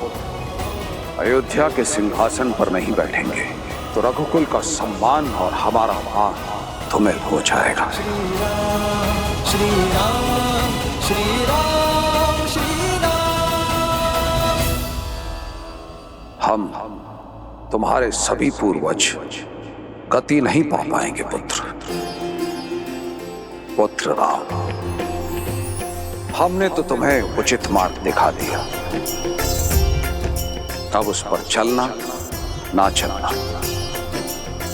अयोध्या के सिंहासन पर नहीं बैठेंगे तो रघुकुल का सम्मान और हमारा मान तुम्हें हो जाएगा। श्री राम श्री राम श्री राम। हम तुम्हारे सभी पूर्वज गति नहीं पा पाएंगे पुत्र राम। हमने तो तुम्हें उचित मार्ग दिखा दिया, अब उस पर चलना ना चलना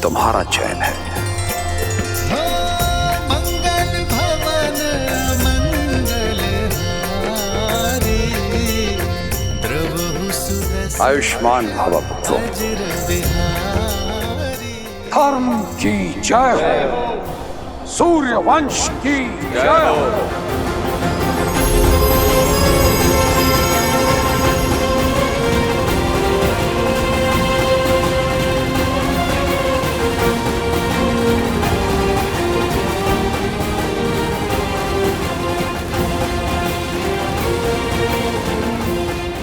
तुम्हारा चयन है। मंगल भवन मंगल हारी, द्रवहु सुदस आयुष्मान भव पुत्रो। धर्म की जय हो, सूर्य वंश की जय हो।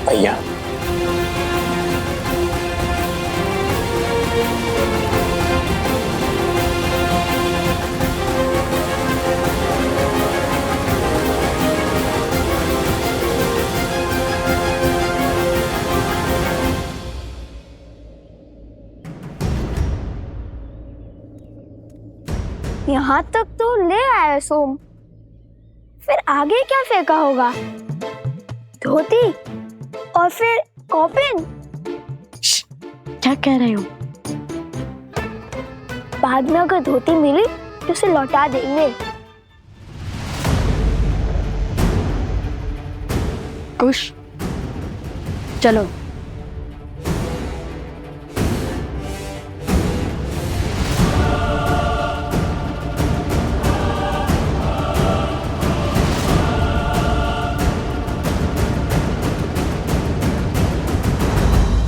भैया, यहाँ तक तो ले आया सोम, फिर आगे क्या फेंका होगा? धोती और फिर कॉपिन। क्या कह रहे हो? बाद में अगर धोती मिली तो उसे लौटा देंगे। कुश, चलो।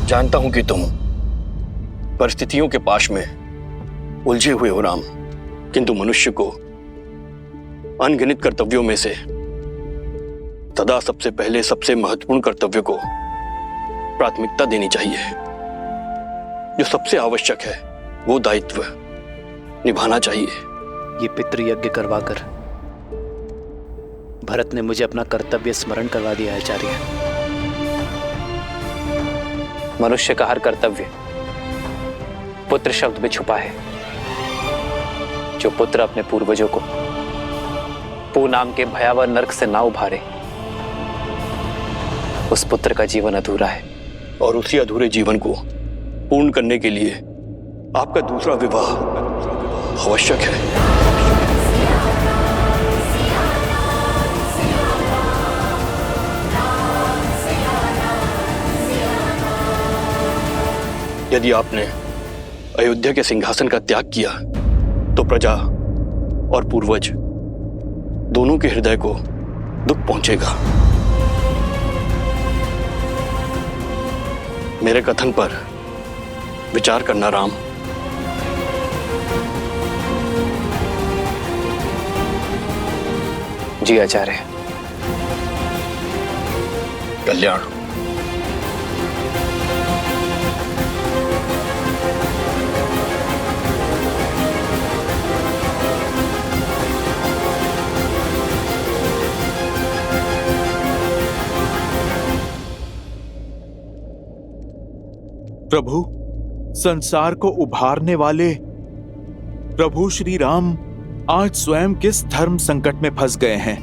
जानता हूं कि तुम परिस्थितियों के पाश में उलझे हुए हो राम, किंतु मनुष्य को अनगिनत कर्तव्यों में से सदा सबसे पहले सबसे महत्वपूर्ण कर्तव्य को प्राथमिकता देनी चाहिए। जो सबसे आवश्यक है वो दायित्व निभाना चाहिए। ये पितृयज्ञ करवाकर भरत ने मुझे अपना कर्तव्य स्मरण करवा दिया है आचार्य। मनुष्य का हर कर्तव्य पुत्र शब्द में छुपा है। जो पुत्र अपने पूर्वजों को पू नाम के भयावह नरक से ना उभारे, उस पुत्र का जीवन अधूरा है। और उसी अधूरे जीवन को पूर्ण करने के लिए आपका दूसरा विवाह आवश्यक है। यदि आपने अयोध्या के सिंहासन का त्याग किया तो प्रजा और पूर्वज दोनों के हृदय को दुख पहुंचेगा। मेरे कथन पर विचार करना राम। जी आचार्य। कल्याण। प्रभु, संसार को उभारने वाले प्रभु श्री राम आज स्वयं किस धर्म संकट में फंस गए हैं?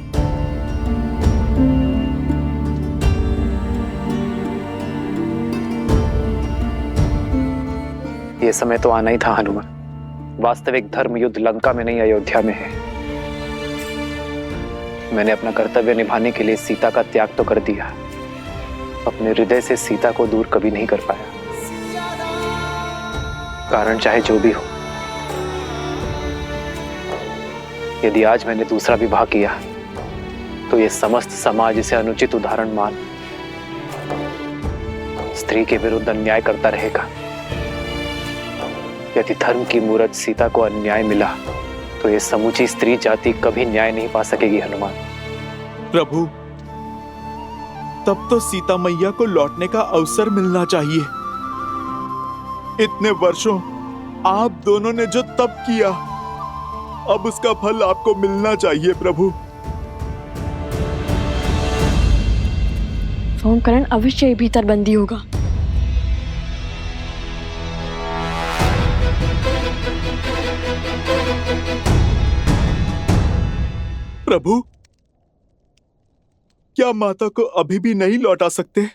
ये समय तो आना ही था हनुमान। वास्तविक धर्म युद्ध लंका में नहीं, अयोध्या में है। मैंने अपना कर्तव्य निभाने के लिए सीता का त्याग तो कर दिया, अपने हृदय से सीता को दूर कभी नहीं कर पाया। कारण चाहे जो भी हो, यदि आज मैंने दूसरा विवाह किया तो ये समस्त समाज इसे अनुचित उदाहरण मान स्त्री के विरुद्ध अन्याय करता रहेगा। यदि धर्म की मूरत सीता को अन्याय मिला तो ये समूची स्त्री जाति कभी न्याय नहीं पा सकेगी हनुमान। प्रभु, तब तो सीता मैया को लौटने का अवसर मिलना चाहिए। इतने वर्षों आप दोनों ने जो तप किया, अब उसका फल आपको मिलना चाहिए प्रभु। सोमकरण अवश्य ही भीतर बंदी होगा। प्रभु, क्या माता को अभी भी नहीं लौटा सकते?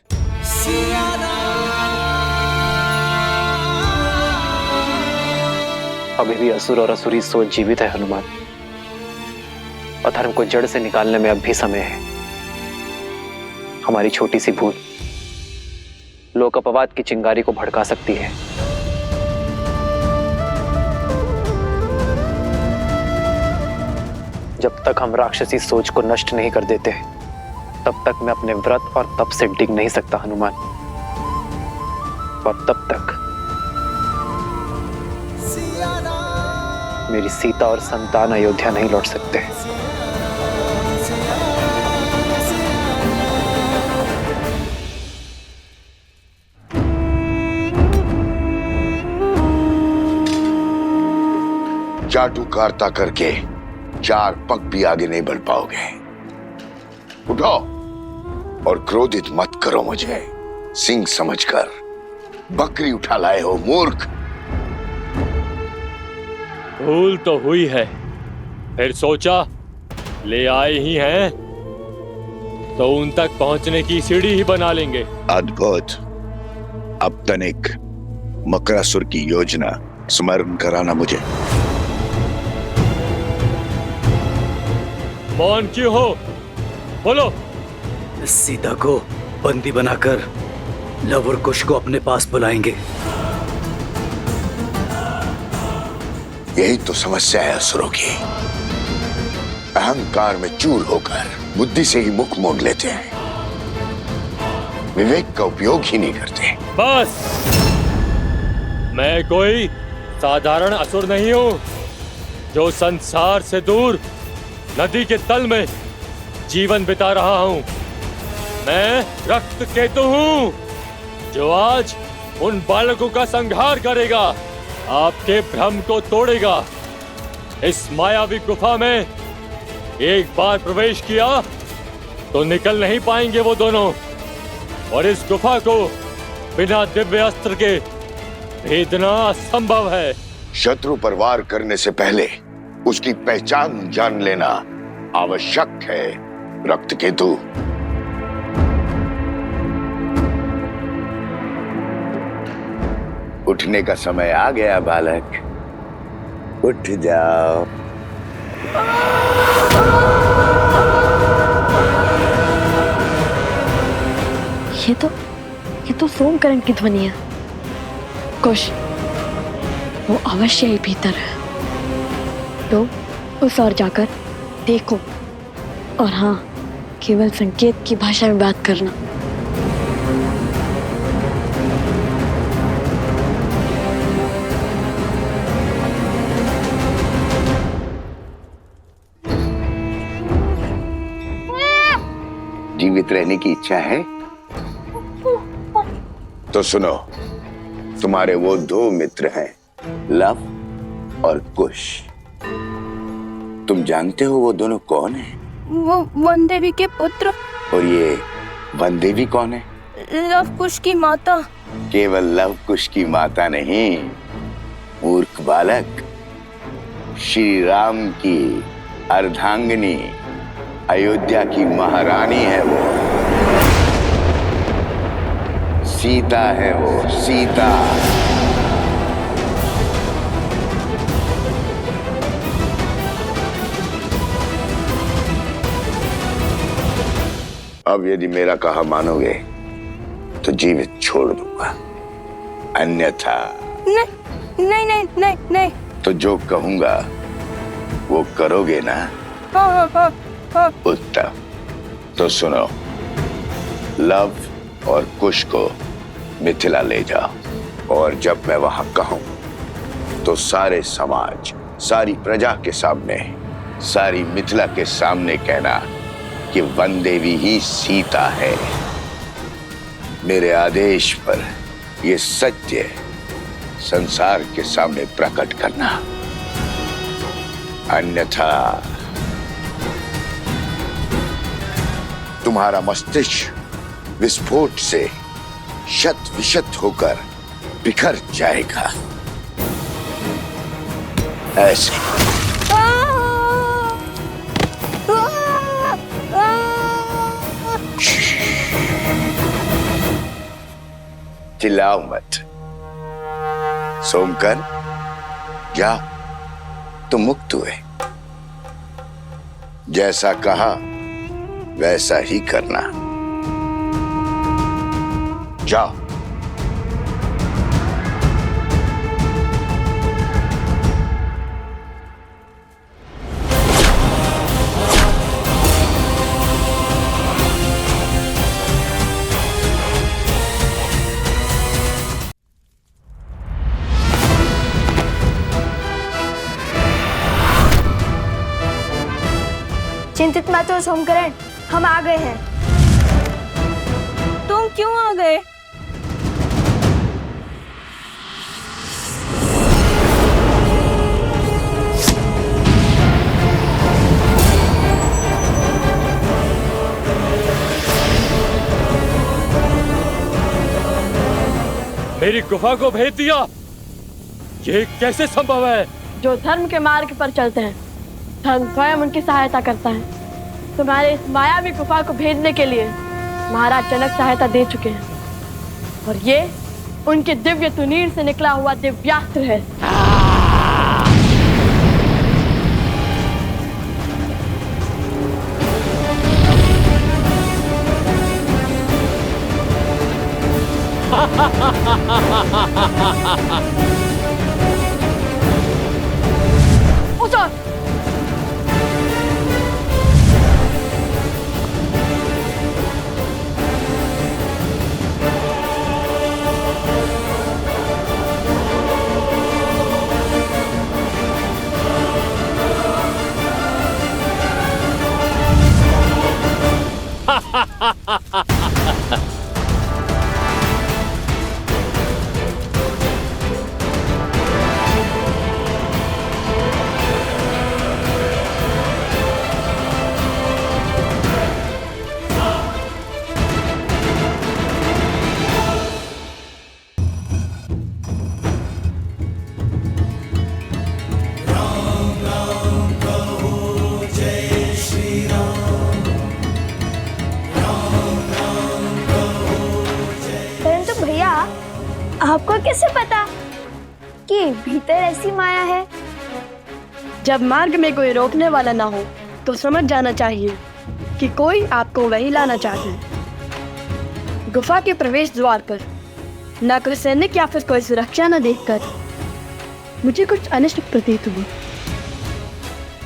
अभी भी असुर और असुरी सोच जीवित है हनुमान। अधर्म को जड़ से निकालने में अब भी समय है। हमारी छोटी सी भूल लोक अपवाद की चिंगारी को भड़का सकती है। जब तक हम राक्षसी सोच को नष्ट नहीं कर देते, तब तक मैं अपने व्रत और तप से डिग नहीं सकता हनुमान। और तब तक मेरी सीता और संतान अयोध्या नहीं लौट सकते। चाटुकारिता करके 4 पग भी आगे नहीं बढ़ पाओगे। उठो और क्रोधित मत करो मुझे। सिंह समझकर बकरी उठा लाए हो मूर्ख। भूल तो हुई है, फिर सोचा ले आए ही हैं तो उन तक पहुंचने की सीढ़ी ही बना लेंगे। अद्भुत। अब तनिक मकरासुर की योजना स्मरण कराना मुझे। मौन क्यों हो? बोलो। सीता को बंदी बनाकर लव और कुश को अपने पास बुलाएंगे। यही तो समस्या है असुरों की। अहंकार में चूर होकर बुद्धि से ही मुख मोड़ लेते हैं, विवेक का उपयोग ही नहीं करते। बस, मैं कोई साधारण असुर नहीं हूं जो संसार से दूर नदी के तल में जीवन बिता रहा हूं। मैं रक्त केतु हूं जो आज उन बालकों का संहार करेगा, आपके भ्रम को तोड़ेगा। इस मायावी गुफा में एक बार प्रवेश किया तो निकल नहीं पाएंगे वो दोनों, और इस गुफा को बिना दिव्य अस्त्र के भेदना असंभव है। शत्रु पर वार करने से पहले उसकी पहचान जान लेना आवश्यक है रक्त केतु। उठने का समय आ गया बालक, उठ जाओ। ये तो सोमकरण की ध्वनि है। कुश, वो अवश्य ही भीतर है। तो उस ओर जाकर देखो, और हाँ, केवल संकेत की भाषा में बात करना। जीवित रहने की इच्छा है तो सुनो, तुम्हारे वो दो मित्र हैं, लव और कुश। तुम जानते हो वो दोनों कौन हैं? वो वन देवी के पुत्र। और ये वन देवी कौन है? लव कुश की माता। केवल लव कुश की माता नहीं, मूर्ख बालक, श्री राम की अर्धांगिनी, अयोध्या की महारानी है वो। सीता है वो, सीता। अब यदि मेरा कहा मानोगे तो जीवित छोड़ दूंगा, अन्यथा नहीं नहीं नहीं नहीं नहीं। तो जो कहूंगा वो करोगे ना? हाँ। उत्तम। तो सुनो, लव और कुश को मिथिला ले जाओ, और जब मैं वहां कहूं तो सारे समाज, सारी प्रजा के सामने, सारी मिथिला के सामने कहना कि वन देवी ही सीता है। मेरे आदेश पर यह सत्य संसार के सामने प्रकट करना, अन्यथा तुम्हारा मस्तिष्क विस्फोट से शत विशत होकर बिखर जाएगा। ऐसे चिल्लाओ मत। सोमकर, जाओ, तुम मुक्त हुए। जैसा कहा वैसा ही करना। जाओ। चिंतित मत हो सोमकरण, हम आ गए हैं। तुम क्यों आ गए? मेरी गुफा को भेद दिया, ये कैसे संभव है? जो धर्म के मार्ग पर चलते हैं, धर्म स्वयं उनकी सहायता करता है। तुम्हारे इस मायावी गुफा को भेदने के लिए महाराज जनक सहायता दे चुके हैं, और ये उनके दिव्य तुनीर से निकला हुआ दिव्यास्त्र है। आपको कैसे पता कि भीतर ऐसी माया है? जब मार्ग में कोई रोकने वाला ना हो तो समझ जाना चाहिए कि कोई आपको वही लाना चाहते हैं। गुफा के प्रवेश द्वार पर न कोई सैनिक या फिर कोई सुरक्षा न देखकर मुझे कुछ अनिष्ट प्रतीत हुआ।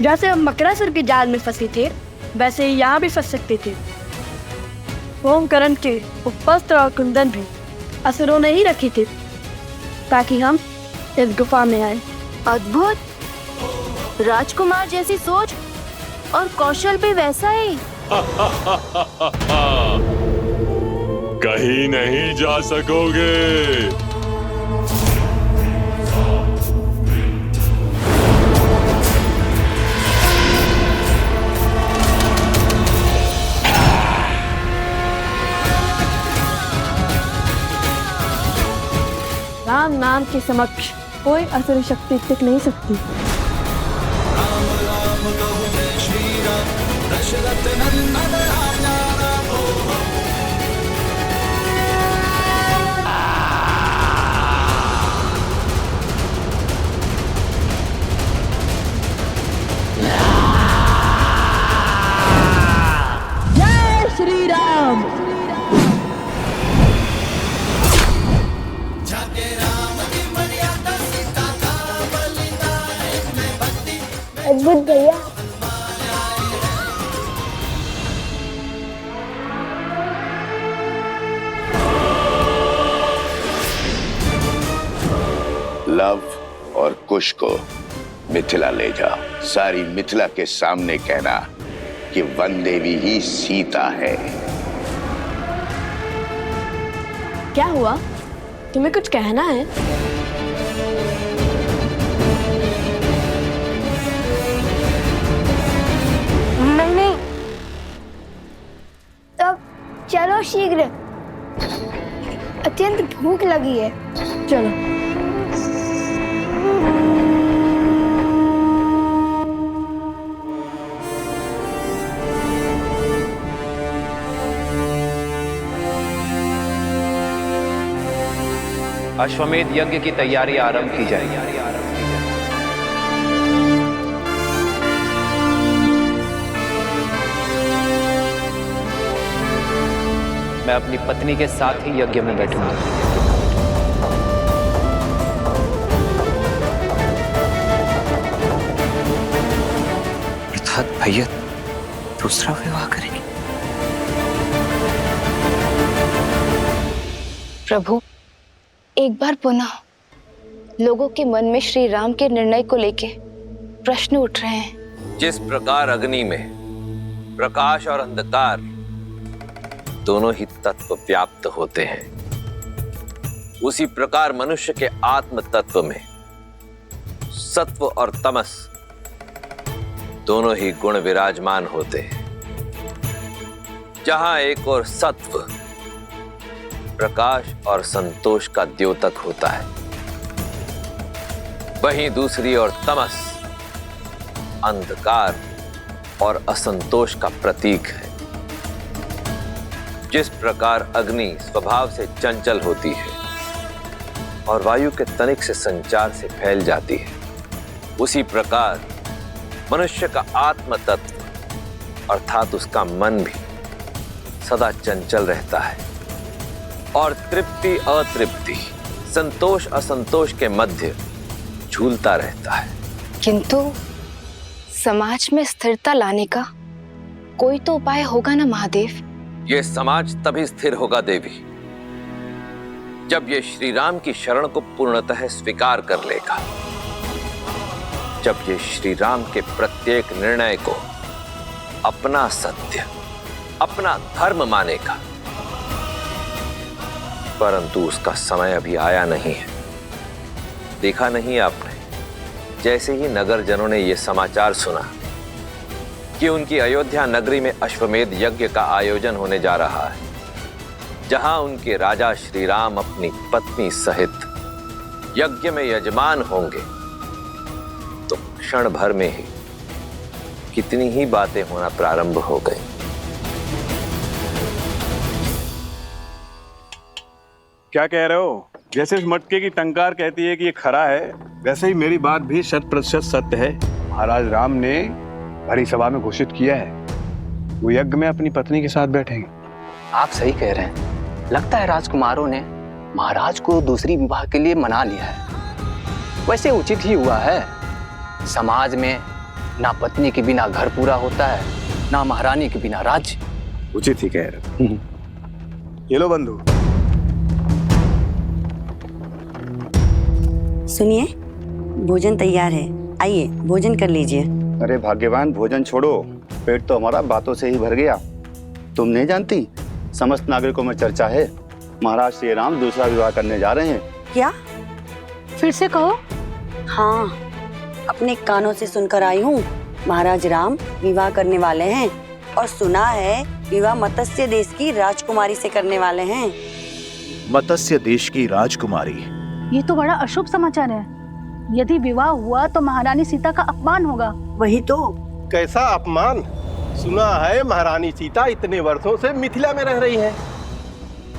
जैसे हम मकरासुर के जाल में फंसे थे वैसे ही यहाँ भी फंस सकते थे। ओमकरण के उपवस्त्र और कुंदन भी असुरों ने ही रखे थे ताकि हम इस गुफा में आए। अद्भुत, राजकुमार जैसी सोच और कौशल भी वैसा ही। कहीं नहीं जा सकोगे। राम नाम के समक्ष कोई असुर शक्ति टिक नहीं सकती। जय श्री राम। अद्भुत भैया। लव और कुश को मिथिला ले जाओ। सारी मिथिला के सामने कहना कि वन देवी ही सीता है। क्या हुआ? तुम्हें कुछ कहना है? नहीं, तब चलो शीघ्र, अत्यंत भूख लगी है। चलो। अश्वमेध यज्ञ की तैयारी आरंभ की जाएगी। मैं अपनी पत्नी के साथ ही यज्ञ में बैठूंगा। अर्थात भैया दूसरा विवाह करेंगे। प्रभु, एक बार पुनः लोगों के मन में श्री राम के निर्णय को लेके प्रश्न उठ रहे हैं। जिस प्रकार अग्नि में प्रकाश और अंधकार दोनों ही तत्व व्याप्त होते हैं, उसी प्रकार मनुष्य के आत्म तत्व में सत्व और तमस दोनों ही गुण विराजमान होते हैं। जहां एक और सत्व प्रकाश और संतोष का द्योतक होता है, वहीं दूसरी ओर तमस अंधकार और असंतोष का प्रतीक है। जिस प्रकार अग्नि स्वभाव से चंचल होती है और वायु के तनिक से संचार से फैल जाती है, उसी प्रकार मनुष्य का आत्म तत्व अर्थात उसका मन भी सदा चंचल रहता है और तृप्ति अतृप्ति, संतोष असंतोष के मध्य झूलता रहता है। किंतु समाज में स्थिरता लाने का कोई तो उपाय होगा ना महादेव? यह समाज तभी स्थिर होगा देवी, जब यह श्री राम की शरण को पूर्णतः स्वीकार कर लेगा, जब यह श्री राम के प्रत्येक निर्णय को अपना सत्य, अपना धर्म मानेगा। परंतु उसका समय अभी आया नहीं है। देखा नहीं आपने, जैसे ही नगर जनों ने यह समाचार सुना कि उनकी अयोध्या नगरी में अश्वमेध यज्ञ का आयोजन होने जा रहा है, जहां उनके राजा श्री राम अपनी पत्नी सहित यज्ञ में यजमान होंगे, तो क्षण भर में ही कितनी ही बातें होना प्रारंभ हो गई। क्या कह रहे हो? जैसे इस मटके की टंकार कहती है कि ये खरा है, वैसे ही मेरी बात भी 100% सत्य है। महाराज राम ने भरी सभा में घोषित किया है वो यज्ञ में अपनी पत्नी के साथ बैठेंगे। आप सही कह रहे हैं। लगता है राजकुमारों ने महाराज को दूसरी विवाह के लिए मना लिया है। वैसे उचित ही हुआ है। समाज में ना पत्नी के बिना घर पूरा होता है, ना महारानी के बिना राज्य। उचित ही कह रहे। ये लो बंधु। सुनिए, भोजन तैयार है, आइए भोजन कर लीजिए। अरे भाग्यवान, भोजन छोड़ो, पेट तो हमारा बातों से ही भर गया। तुम नहीं जानती, समस्त नागरिकों में चर्चा है महाराज श्री राम दूसरा विवाह करने जा रहे हैं। क्या? फिर से कहो। हाँ, अपने कानों से सुनकर आई हूँ। महाराज राम विवाह करने वाले हैं और सुना है विवाह मत्स्य देश की राजकुमारी से करने वाले हैं। मत्स्य देश की राजकुमारी? ये तो बड़ा अशुभ समाचार है। यदि विवाह हुआ तो महारानी सीता का अपमान होगा। वही तो। कैसा अपमान? सुना है महारानी सीता इतने वर्षों से मिथिला में रह रही है,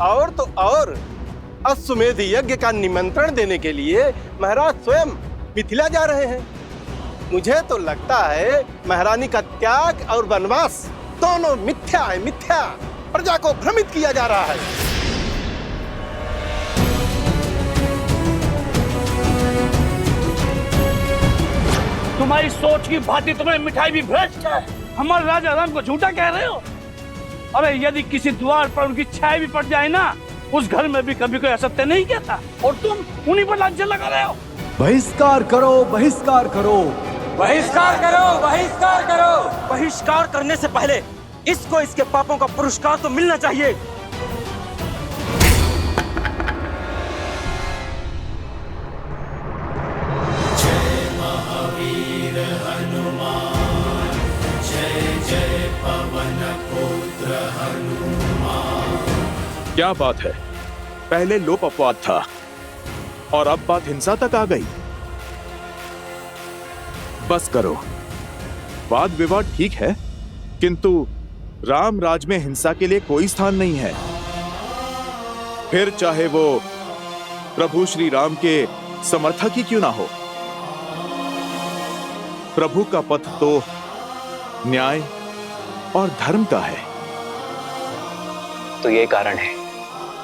और तो और अश्वमेध यज्ञ का निमंत्रण देने के लिए महाराज स्वयं मिथिला जा रहे हैं। मुझे तो लगता है महारानी का त्याग और वनवास दोनों मिथ्या है, मिथ्या। प्रजा को भ्रमित किया जा रहा है। तुम्हारी सोच की भांति तुम्हें मिठाई भी भ्रष्ट है। हमारे राजा राम को झूठा कह रहे हो। अरे यदि किसी द्वार पर उनकी छाया भी पड़ जाए ना, उस घर में भी कभी कोई असत्य नहीं कहता, और तुम उन्हीं पर लांछन लगा रहे हो। बहिष्कार करो, बहिष्कार करो, बहिष्कार करो, बहिष्कार करो। बहिष्कार करने से पहले इसको इसके पापों का पुरस्कार तो मिलना चाहिए। क्या बात है? पहले लोप अपवाद था और अब बात हिंसा तक आ गई। बस करो। वाद विवाद ठीक है, किंतु राम राज में हिंसा के लिए कोई स्थान नहीं है। फिर चाहे वो प्रभु श्री राम के समर्थक ही क्यों ना हो। प्रभु का पथ तो न्याय और धर्म का है। तो ये कारण है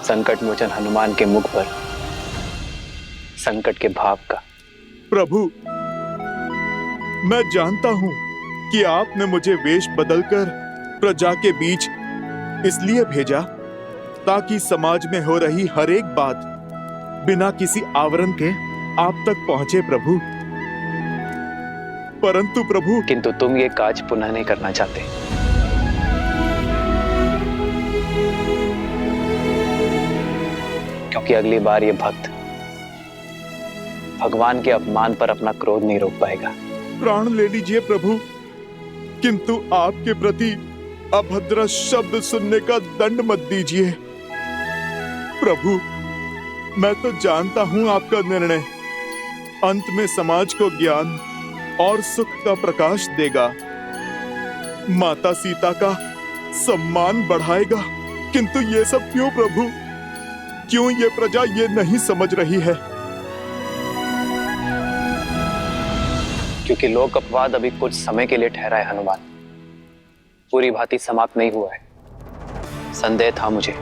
संकट मोचन हनुमान के मुख पर संकट के भाव का। प्रभु, मैं जानता हूं कि आपने मुझे वेश बदलकर प्रजा के बीच इसलिए भेजा ताकि समाज में हो रही हर एक बात बिना किसी आवरण के आप तक पहुंचे प्रभु। परंतु प्रभु, किंतु तुम ये काज पुनः नहीं करना चाहते। क्योंकि अगली बार ये भक्त भगवान के अपमान पर अपना क्रोध नहीं रोक पाएगा। प्राण ले लीजिए प्रभु, किंतु आपके प्रति अभद्र शब्द सुनने का दंड मत दीजिए। प्रभु, मैं तो जानता हूं आपका निर्णय अंत में समाज को ज्ञान और सुख का प्रकाश देगा, माता सीता का सम्मान बढ़ाएगा। किंतु ये सब क्यों प्रभु? क्यों ये प्रजा ये नहीं समझ रही है? क्योंकि लोक अपवाद अभी कुछ समय के लिए ठहरा है हनुमान, पूरी भांति समाप्त नहीं हुआ है। संदेह था मुझे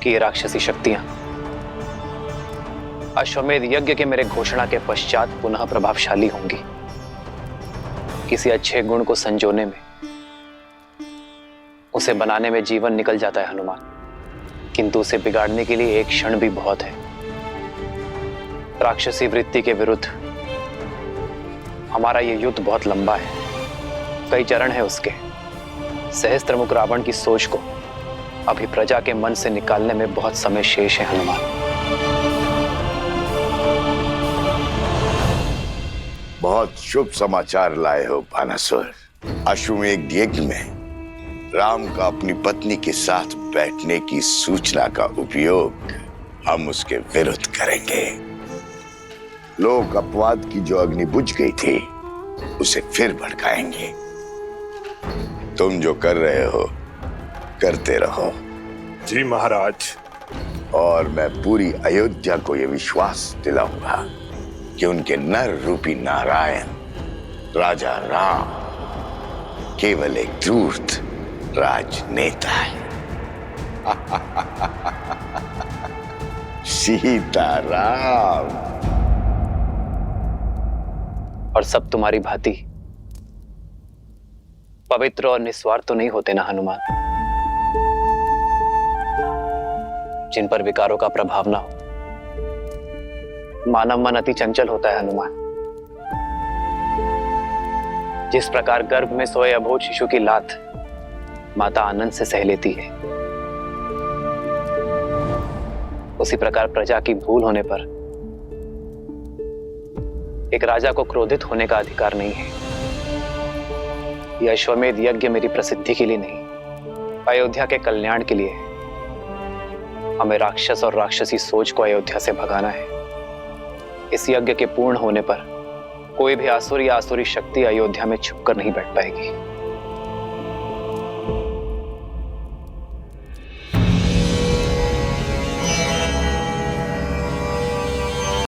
कि ये राक्षसी शक्तियां अश्वमेध यज्ञ के मेरे घोषणा के पश्चात पुनः प्रभावशाली होंगी। किसी अच्छे गुण को संजोने में, उसे बनाने में जीवन निकल जाता है हनुमान, किंतु उसे बिगाड़ने के लिए एक क्षण भी बहुत है। राक्षसी वृत्ति के विरुद्ध हमारा ये युद्ध बहुत लंबा है, कई चरण है उसके। सहस्त्रमुख रावण की सोच को अभी प्रजा के मन से निकालने में बहुत समय शेष है हनुमान। बहुत शुभ समाचार लाए हो बानासुर। अश्वमेध यज्ञ में राम का अपनी पत्नी के साथ बैठने की सूचना का उपयोग हम उसके विरुद्ध करेंगे। लोक अपवाद की जो अग्नि बुझ गई थी उसे फिर भड़काएंगे। तुम जो कर रहे हो करते रहो। जी महाराज, और मैं पूरी अयोध्या को यह विश्वास दिलाऊंगा कि उनके नर रूपी नारायण राजा राम केवल एक धूर्त राजनेता है। सीताराम। और सब तुम्हारी भांति पवित्र और निस्वार्थ तो नहीं होते ना हनुमान, जिन पर विकारों का प्रभाव ना हो। मानव मन अति चंचल होता है हनुमान। जिस प्रकार गर्भ में सोए अबोध शिशु की लात माता आनंद से सह लेती है, उसी प्रकार प्रजा की भूल होने पर एक राजा को क्रोधित होने का अधिकार नहीं है। यह अश्वमेध यज्ञ मेरी प्रसिद्धि के लिए नहीं, अयोध्या के कल्याण के लिए है। हमें राक्षस और राक्षसी सोच को अयोध्या से भगाना है। इस यज्ञ के पूर्ण होने पर कोई भी आसुर या आसुरी शक्ति अयोध्या में छुपकर नहीं बैठ पाएगी।